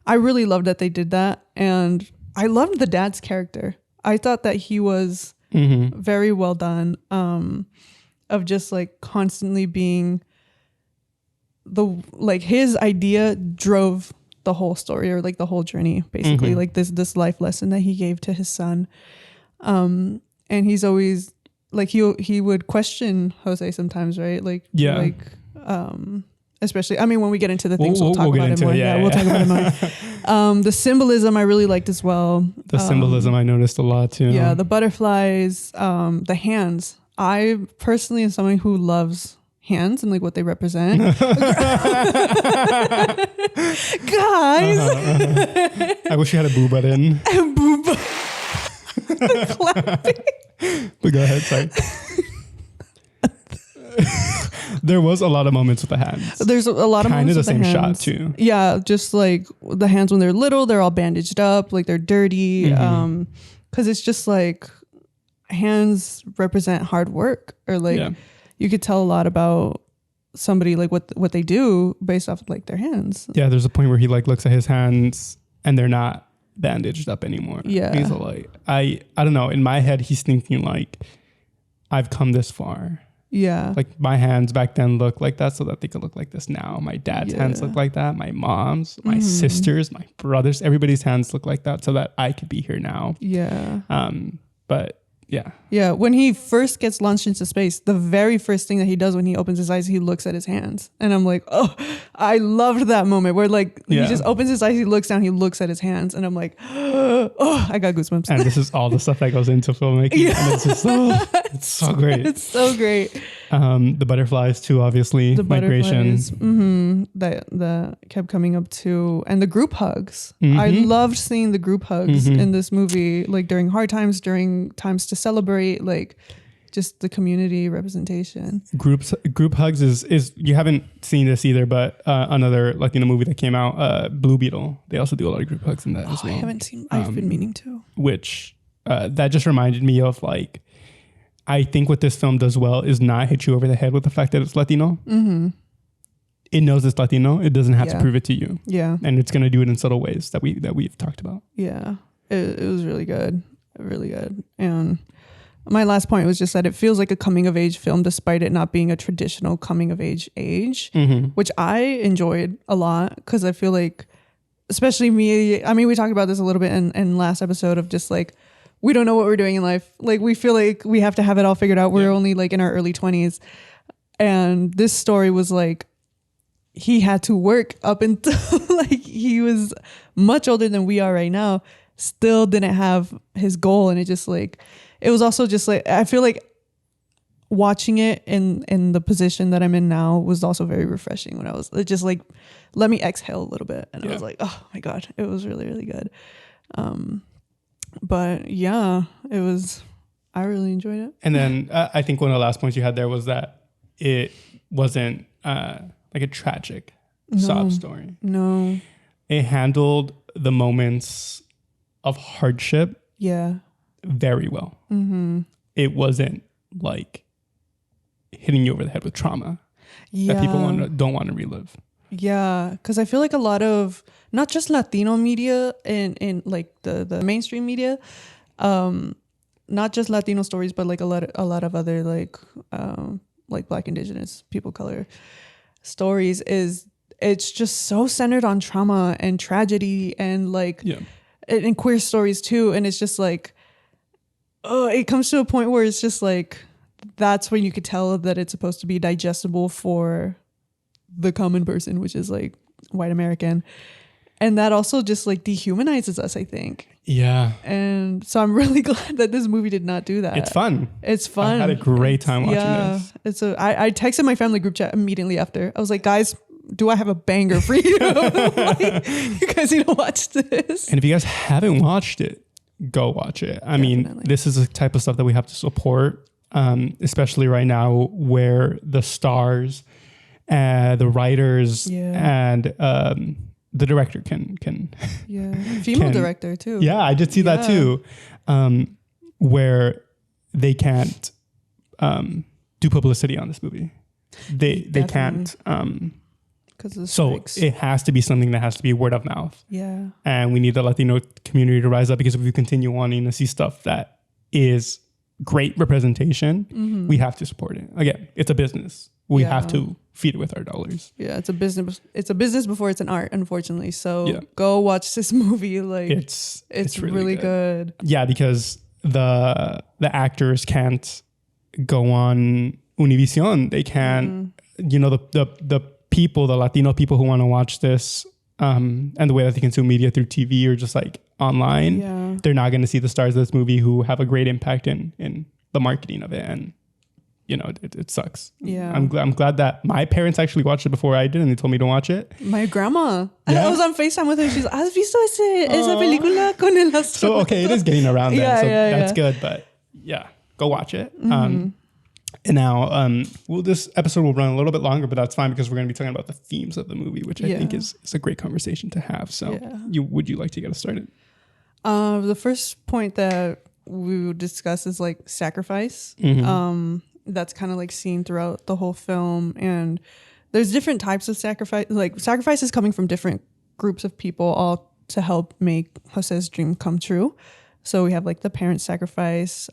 I really loved that they did that, and I loved the dad's character. I thought that he was very well done, of just like constantly being his idea drove the whole story, or like the whole journey, basically, like this life lesson that he gave to his son. And he's always like, he would question Jose sometimes, right? Like, especially, I mean, when we get into the things, we'll talk about it more. We'll talk about it more. The symbolism I really liked as well. The symbolism I noticed a lot too. Yeah, the butterflies, the hands. I personally am someone who loves hands and like what they represent. Guys. I wish you had a boo button. Boo button. Clapping. But go ahead, sorry. There was a lot of moments with the hands. There's a lot of kind moments of the with same hands. shot too. Yeah, just like the hands when they're little, they're all bandaged up, like they're dirty. Because it's just like hands represent hard work, or like you could tell a lot about somebody, like what they do based off of like their hands. Yeah, there's a point where he like looks at his hands and they're not bandaged up anymore. Yeah, he's like, I don't know. In my head, he's thinking like, I've come this far. Yeah. Like my hands back then looked like that so that they could look like this now. My dad's hands look like that. My mom's, my sisters, my brothers, everybody's hands look like that so that I could be here now. Yeah. But yeah. Yeah. When he first gets launched into space, the very first thing that he does when he opens his eyes, he looks at his hands. And I'm like, oh, I loved that moment where like he just opens his eyes, he looks down, he looks at his hands. And I'm like, oh, I got goosebumps. And this is all the stuff that goes into filmmaking. Yeah. And it's just, it's so great. It's so great. The butterflies too, obviously. The migration. That kept coming up too. And the group hugs. I loved seeing the group hugs in this movie, like during hard times, during times to celebrate, like just the community representation. Group hugs is you haven't seen this either, but another Latino movie that came out, Blue Beetle. They also do a lot of group hugs in that as well. I haven't seen. I've been meaning to. Which that just reminded me of like, I think what this film does well is not hit you over the head with the fact that it's Latino. It knows it's Latino. It doesn't have to prove it to you. Yeah, and it's gonna do it in subtle ways that we've talked about. Yeah, it was really good. Really good. And my last point was just that it feels like a coming of age film despite it not being a traditional coming of age, which I enjoyed a lot because I feel like, especially me, I mean, we talked about this a little bit in last episode of just like, we don't know what we're doing in life. Like we feel like we have to have it all figured out. We're only like in our early 20s. And this story was like, he had to work up until like he was much older than we are right now, still didn't have his goal. And it just like, it was also just like, I feel like watching it in the position that I'm in now was also very refreshing when I was just like, let me exhale a little bit. And I was like, oh my God, it was really, really good. But yeah, I really enjoyed it. And then I think one of the last points you had there was that it wasn't like a tragic sob story. No. It handled the moments of hardship very well. It wasn't like hitting you over the head with trauma that people don't want to relive. Yeah, because I feel like a lot of not just Latino media in like the mainstream media, not just Latino stories, but like a lot of other like Black, Indigenous, people of color stories it's just so centered on trauma and tragedy and like and queer stories too, and it's just like it comes to a point where it's just like that's when you could tell that it's supposed to be digestible for the common person, which is like white American. And that also just like dehumanizes us, I think. Yeah. And so I'm really glad that this movie did not do that. It's fun. It's fun. I had a great time watching this. I texted my family group chat immediately after. I was like, guys, do I have a banger for you? Like, you guys need to watch this. And if you guys haven't watched it, go watch it. I mean, this is the type of stuff that we have to support, especially right now where the stars, the writers, and the director can female director too. Yeah, I did see that too, where they can't do publicity on this movie. They can't. So it has to be something that has to be word of mouth. Yeah. And we need the Latino community to rise up, because if we continue wanting to see stuff that is great representation, we have to support it. Again, it's a business. We have to feed it with our dollars. Yeah, it's a business. It's a business before it's an art, unfortunately. So go watch this movie. Like it's really good. Yeah, because the actors can't go on Univision. They can't, the people, the Latino people who want to watch this, and the way that they consume media through TV or just like online, they're not going to see the stars of this movie who have a great impact in the marketing of it. And it sucks. Yeah, I'm glad that my parents actually watched it before I did, and they told me to watch it. My grandma, I was on FaceTime with her. She's, ¿has visto esa película con el astronauta? So okay, it is getting around then. So that's good. But yeah, go watch it. And now, this episode will run a little bit longer, but that's fine because we're going to be talking about the themes of the movie, which I think is a great conversation to have. So, would you like to get us started? The first point that we would discuss is like sacrifice. That's kind of like seen throughout the whole film, and there's different types of sacrifice. Like sacrifices coming from different groups of people, all to help make Jose's dream come true. So we have like the parent sacrifice.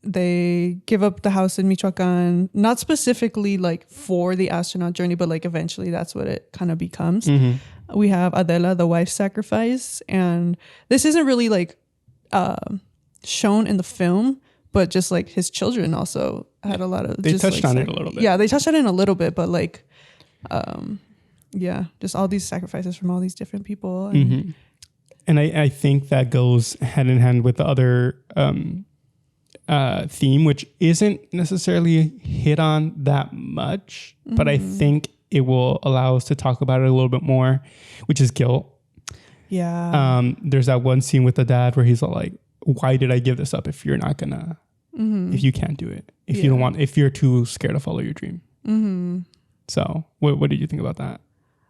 They give up the house in Michoacan, not specifically like for the astronaut journey, but like eventually that's what it kind of becomes. We have Adela, the wife sacrifice, and this isn't really like shown in the film, but just like his children also had a lot of. They just touched like, on it a little bit. Yeah, they touched on it a little bit, but like, just all these sacrifices from all these different people. And I think that goes hand in hand with the other theme, which isn't necessarily hit on that much, but I think it will allow us to talk about it a little bit more, which is guilt. Yeah. There's that one scene with the dad where he's like, why did I give this up if you're not gonna, if you can't do it, if you don't want, if you're too scared to follow your dream. So what did you think about that?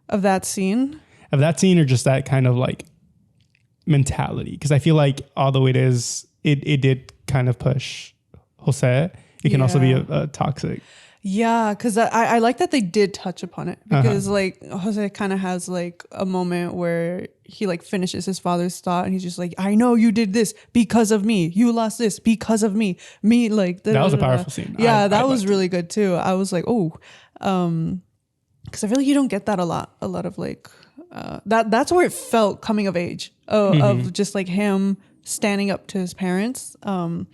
Of that scene, or just that kind of like mentality? Because I feel like although it did kind of push Jose, it can also be a toxic. Yeah, because I like that they did touch upon it, because like Jose kind of has like a moment where he like finishes his father's thought and he's just like, I know you did this because of me. You lost this because of me. Like that was a powerful scene. Yeah, that was really good too. I was like, because I feel like you don't get that a lot. A lot of like that's where it felt coming of age of just like him standing up to his parents. And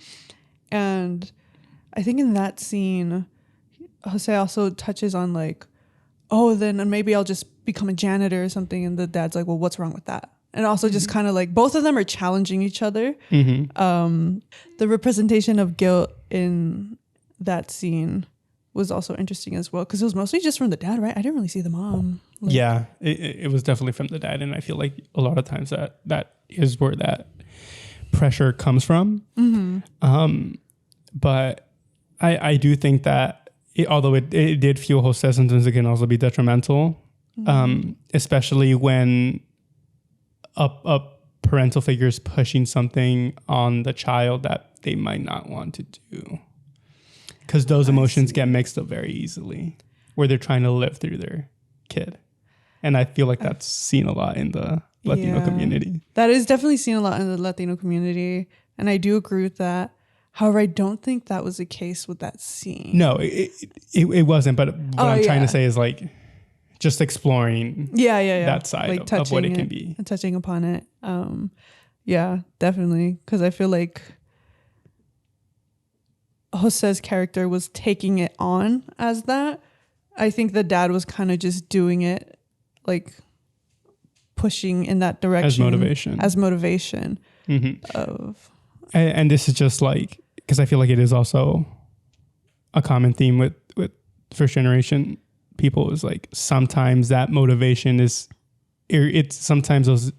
I think in that scene, Jose also touches on like, then maybe I'll just become a janitor or something. And the dad's like, well, what's wrong with that? And also just kind of like both of them are challenging each other. The representation of guilt in that scene was also interesting as well, because it was mostly just from the dad, right? I didn't really see the mom. Like, yeah, it was definitely from the dad. And I feel like a lot of times that is where that pressure comes from. But I do think that although it did fuel Jose, sometimes it can also be detrimental, especially when a parental figure is pushing something on the child that they might not want to do. Because those emotions get mixed up very easily, where they're trying to live through their kid. And I feel like that's seen a lot in the Latino community. That is definitely seen a lot in the Latino community. And I do agree with that. However, I don't think that was the case with that scene. No, it wasn't. But what I'm trying to say is like just exploring that side like of what it can be. And touching upon it. Yeah, definitely. Because I feel like Jose's character was taking it on as that. I think the dad was kind of just doing it, like pushing in that direction as motivation of. And this is just like, because I feel like it is also a common theme with first generation people, is like sometimes that motivation is, it's sometimes those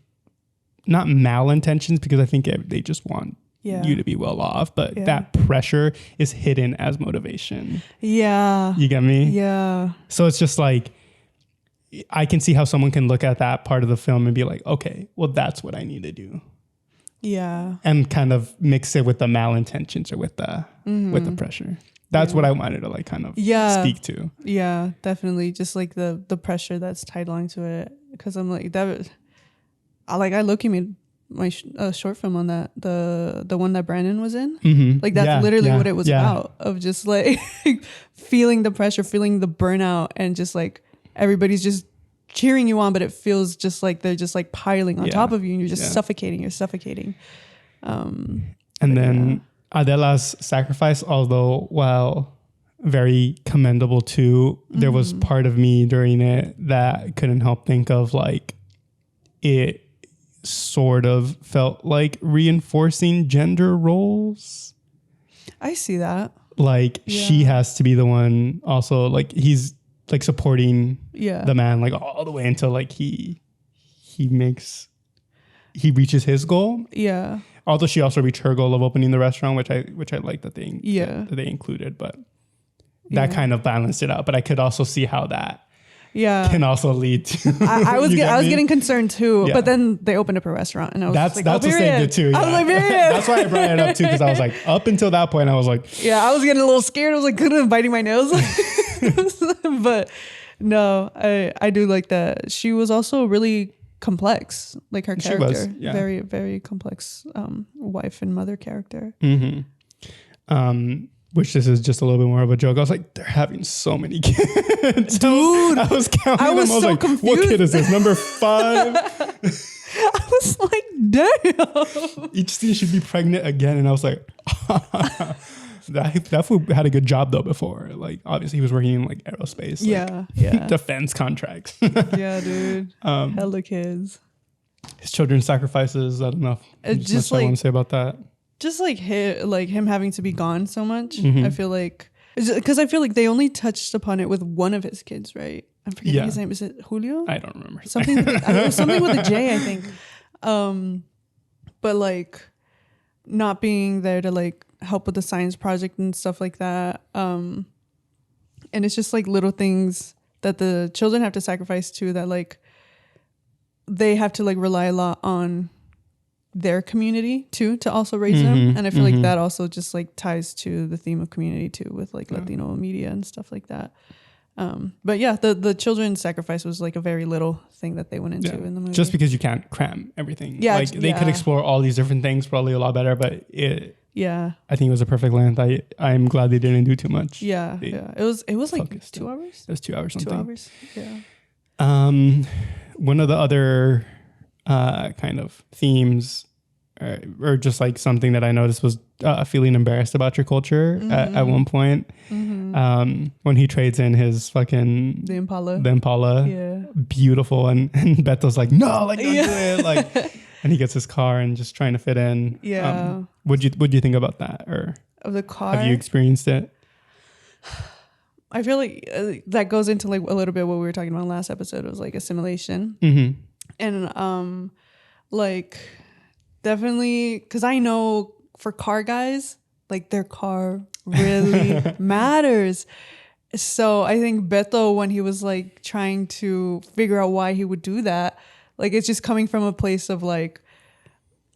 not malintentions, because I think they just want you to be well off, but that pressure is hidden as motivation. Yeah. You get me? Yeah. So it's just like, I can see how someone can look at that part of the film and be like, okay, well, that's what I need to do. Yeah. And kind of mix it with the malintentions or with the pressure. That's what I wanted to like kind of speak to. Yeah, definitely. Just like the pressure that's tied along to it. Because I'm like, I low-key made my short film on that, the one that Brandon was in. Like that's literally what it was about, of just like feeling the pressure, feeling the burnout, and just like everybody's just cheering you on, but it feels just like they're just like piling on top of you, and you're just suffocating. And then Adela's sacrifice, although while very commendable too, there was part of me during it that couldn't help think of like it sort of felt like reinforcing gender roles. I see that. Like she has to be the one also, like he's like supporting the man like all the way until like he reaches his goal. Yeah. Although she also reached her goal of opening the restaurant, which I like that they included, but that kind of balanced it out. But I could also see how that can also lead to. I was getting concerned too, but then they opened up a restaurant, and I was that's what they did too. Yeah. I was like, that's why I brought it up too, because I was like, up until that point, I was like, I was getting a little scared. I was like, kind of biting my nails, but no, I do like that. She was also really complex, like her character, was, very very complex wife and mother character. Which this is just a little bit more of a joke. I was like, they're having so many kids. Dude, I was counting them. I was so like, confused. What kid is this? Number 5? I was like, damn. Each scene should be pregnant again. And I was like, that fool had a good job though before. Like, obviously he was working in like aerospace. Like, defense contracts. Yeah, dude. Hella kids. His children's sacrifices. I don't know. Just much I want to say about that. Just like him having to be gone so much. I feel like, because I feel like they only touched upon it with one of his kids, right? I'm forgetting his name. Is it Julio? I don't remember. Something with a J, I think. But like not being there to like help with the science project and stuff like that. And it's just like little things that the children have to sacrifice too, that like they have to like rely a lot on their community too to also raise them. And I feel like that also just like ties to the theme of community too, with like Latino media and stuff like that. But yeah, the children's sacrifice was like a very little thing that they went into in the movie. Just because you can't cram everything. Yeah, like they could explore all these different things probably a lot better, but I think it was a perfect length. I'm glad they didn't do too much. It was like 2 hours. It was 2 hours something. 2 hours. Yeah. One of the other kind of themes or just like something that I noticed was feeling embarrassed about your culture at one point. When he trades in his fucking the Impala, beautiful, and Beto's like, no, like don't do it, like, and he gets his car and just trying to fit in. What'd you think about that, or of the car? Have you experienced it? I feel like that goes into like a little bit what we were talking about last episode. It was like assimilation, and like definitely, because I know for car guys, like their car really matters. So I think Beto, when he was like trying to figure out why he would do that, like it's just coming from a place of like,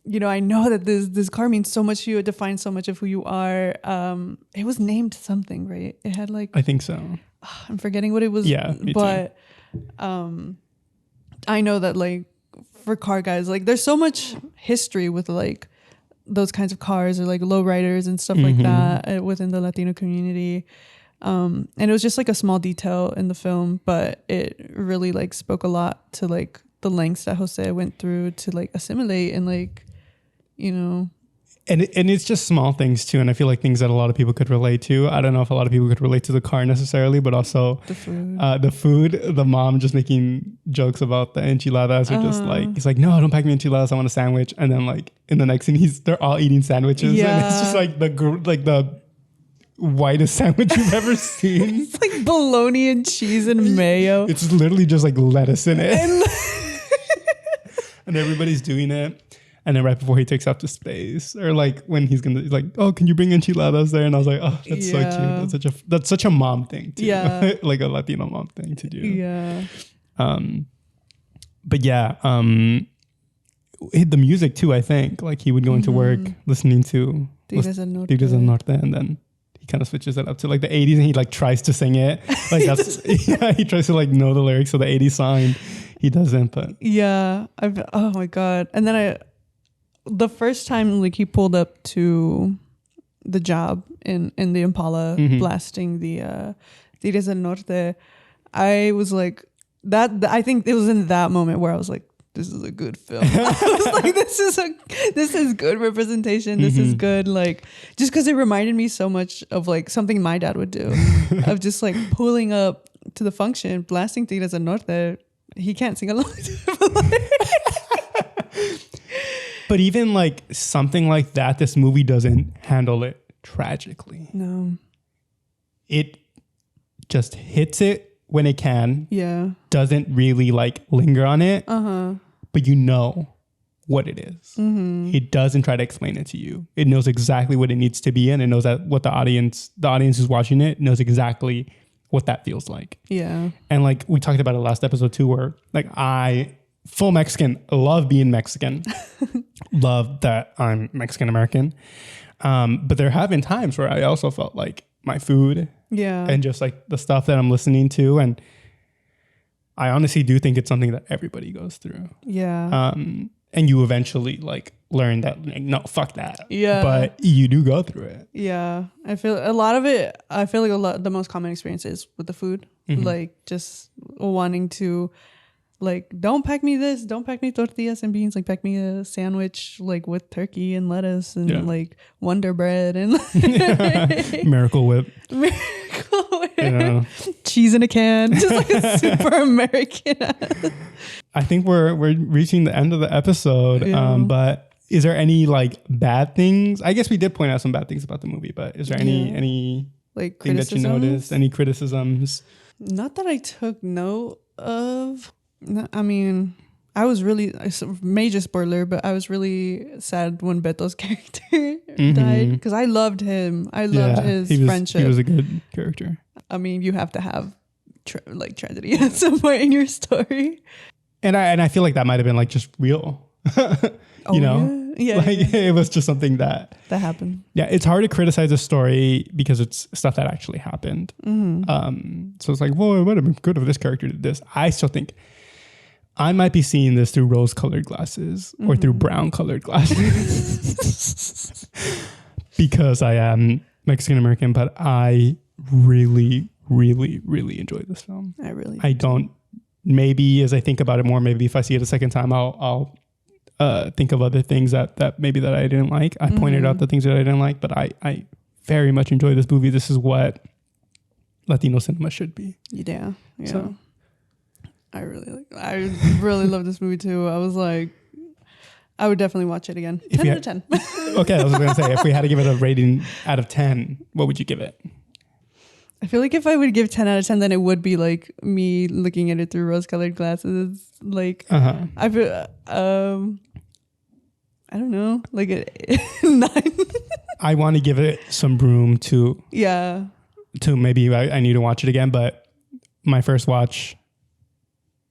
you know, I know that this car means so much to you. It defines so much of who you are. It was named something, right? It had like, I think so. I'm forgetting what it was. Yeah, me but I know that like for car guys, like there's so much history with like those kinds of cars or like lowriders and stuff like that within the Latino community. And it was just like a small detail in the film, but it really like spoke a lot to like the lengths that Jose went through to like assimilate and like, you know. And it's just small things too. And I feel like things that a lot of people could relate to. I don't know if a lot of people could relate to the car necessarily, but also the food, the mom just making jokes about the enchiladas or just like, he's like, no, don't pack me enchiladas. I want a sandwich. And then like in the next scene, they're all eating sandwiches. Yeah. And it's just like the whitest sandwich you've ever seen. It's like bologna and cheese and mayo. It's literally just like lettuce in it. And everybody's doing it. And then right before he takes off to space, or like when he's like, oh, can you bring enchiladas there? And I was like, oh, that's so cute. That's such a mom thing too. Yeah. Like a Latino mom thing to do. Yeah. But yeah, the music too, I think. Like he would go into work listening to Tigres del Norte. Tigres del Norte, and then he kind of switches it up to like the 80s, and he like tries to sing it. Like that's he tries to like know the lyrics of the 80s song, and he doesn't. But yeah, oh my god! And then the first time like he pulled up to the job in the Impala blasting the Tigres del Norte, I was like that. I think it was in that moment where I was like, this is a good film. I was like, this is good representation. This is good, like, just because it reminded me so much of like something my dad would do, of just like pulling up to the function, blasting Tigres del Norte. He can't sing along. But even like something like that, this movie doesn't handle it tragically. No. It just hits it when it can. Yeah. Doesn't really like linger on it. But you know what it is. It doesn't try to explain it to you. It knows exactly what it needs to be, and it knows that what the audience who's watching it knows exactly what that feels like. Yeah. And like we talked about it last episode too, where like full Mexican, love being Mexican, love that I'm Mexican American. But there have been times where I also felt like my food and just like the stuff that I'm listening to. And I honestly do think it's something that everybody goes through. Yeah. And you eventually like learn that, like, no, fuck that. Yeah. But you do go through it. Yeah. I feel a lot of it, the most common experience is with the food, like just wanting to, like, don't pack me this, don't pack me tortillas and beans, like pack me a sandwich like with turkey and lettuce and like Wonder Bread and Miracle Whip. You know. Cheese in a can, just like a super American. I think we're reaching the end of the episode. But is there any like bad things? I guess we did point out some bad things about the movie, but is there any like thing that you noticed? Any criticisms? Not that I took note of. I mean, I was really, major spoiler, but I was really sad when Beto's character died, because I loved him. I loved his friendship. He was a good character. I mean, you have to have tragedy at some point in your story. And I feel like that might have been like just real. You know? Yeah. Like it was just something that happened. Yeah, it's hard to criticize a story because it's stuff that actually happened. So it's like, well, it would have been good if this character did this. I still think I might be seeing this through rose-colored glasses or through brown-colored glasses because I am Mexican-American, but I really, really, really enjoy this film. I don't, maybe as I think about it more, maybe if I see it a second time, I'll think of other things that maybe that I didn't like. I pointed out the things that I didn't like, but I very much enjoy this movie. This is what Latino cinema should be. Yeah. So. I really love this movie too. I was like, I would definitely watch it again. 10 out of 10. Okay, I was going to say, if we had to give it a rating out of 10, what would you give it? I feel like if I would give 10 out of 10, then it would be like me looking at it through rose-colored glasses. Like, I feel, I don't know, like a 9. I want to give it some room to to maybe I need to watch it again, but my first watch,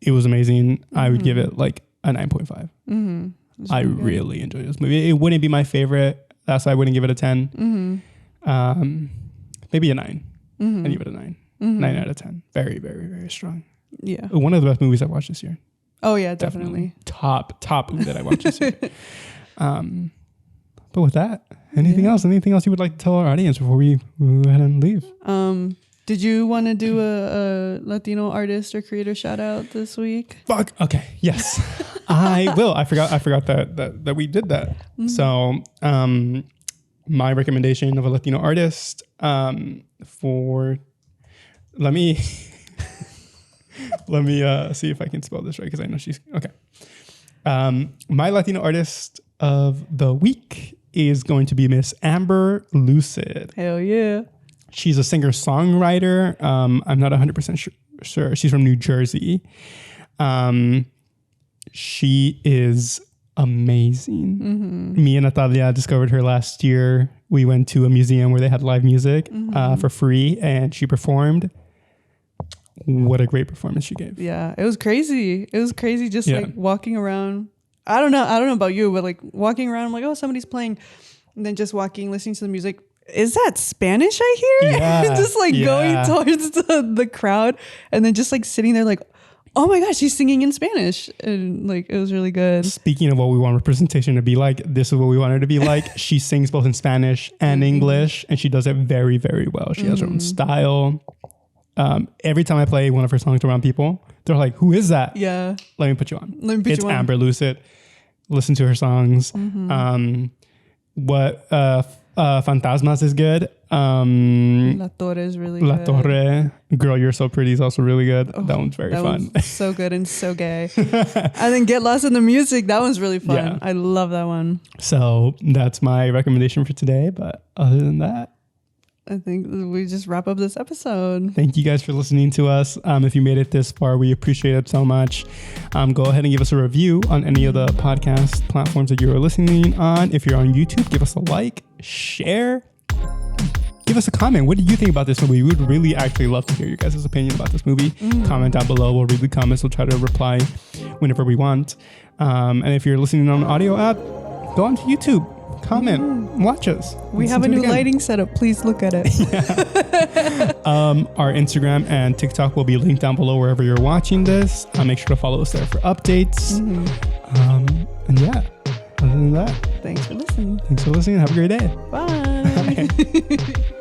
it was amazing. I would give it like a 9.5. I really enjoyed this movie. It wouldn't be my favorite. That's why I wouldn't give it a 10. Maybe a 9. I give it a 9. 9 out of 10. Very, very, very strong. Yeah. One of the best movies I watched this year. Oh yeah, definitely. Top movie that I watched this year. But with that, anything else you would like to tell our audience before we go ahead and leave? Did you want to do a Latino artist or creator shout out this week? Fuck. Okay. Yes, I will. I forgot that we did that. So, my recommendation of a Latino artist, let me see if I can spell this right, because I know she's okay. My Latino artist of the week is going to be Miss Amber Lucid. Hell yeah. She's a singer-songwriter. I'm not 100% sure. She's from New Jersey. She is amazing. Me and Natalia discovered her last year. We went to a museum where they had live music for free, and she performed. What a great performance she gave. Yeah, it was crazy. It was crazy just like walking around. I don't know about you, but like walking around, I'm like, oh, somebody's playing. And then just walking, listening to the music. Is that Spanish I hear? Yeah, just like going towards the crowd, and then just like sitting there like, oh my gosh, she's singing in Spanish. And like, it was really good. Speaking of what we want representation to be like, this is what we want her to be like. She sings both in Spanish and English, and she does it very, very well. She has her own style. Every time I play one of her songs around people, they're like, who is that? Yeah. Let me put you on. It's Amber Lucid. Listen to her songs. Fantasmas is good. La Torre is really La good. Torre, Girl, You're So Pretty is also really good. That one's very fun. One's so good and so gay. And then Get Lost in the Music. That one's really fun. Yeah. I love that one. So that's my recommendation for today. But other than that, I think we just wrap up this episode. thank you guys for listening to us. If you made it this far, we appreciate it so much. Go ahead and give us a review on any of the podcast platforms that you are listening on. If you're on YouTube, give us a like, share, give us a comment. What do you think about this movie? We would really actually love to hear your guys' opinion about this movie. Comment down below. We'll read the comments. We'll try to reply whenever we want. And if you're listening on an audio app, go onto YouTube. Comment, watch us. We have a new lighting setup. Please look at it. Our Instagram and TikTok will be linked down below wherever you're watching this. Make sure to follow us there for updates. And yeah, other than that, Thanks for listening. Have a great day. Bye.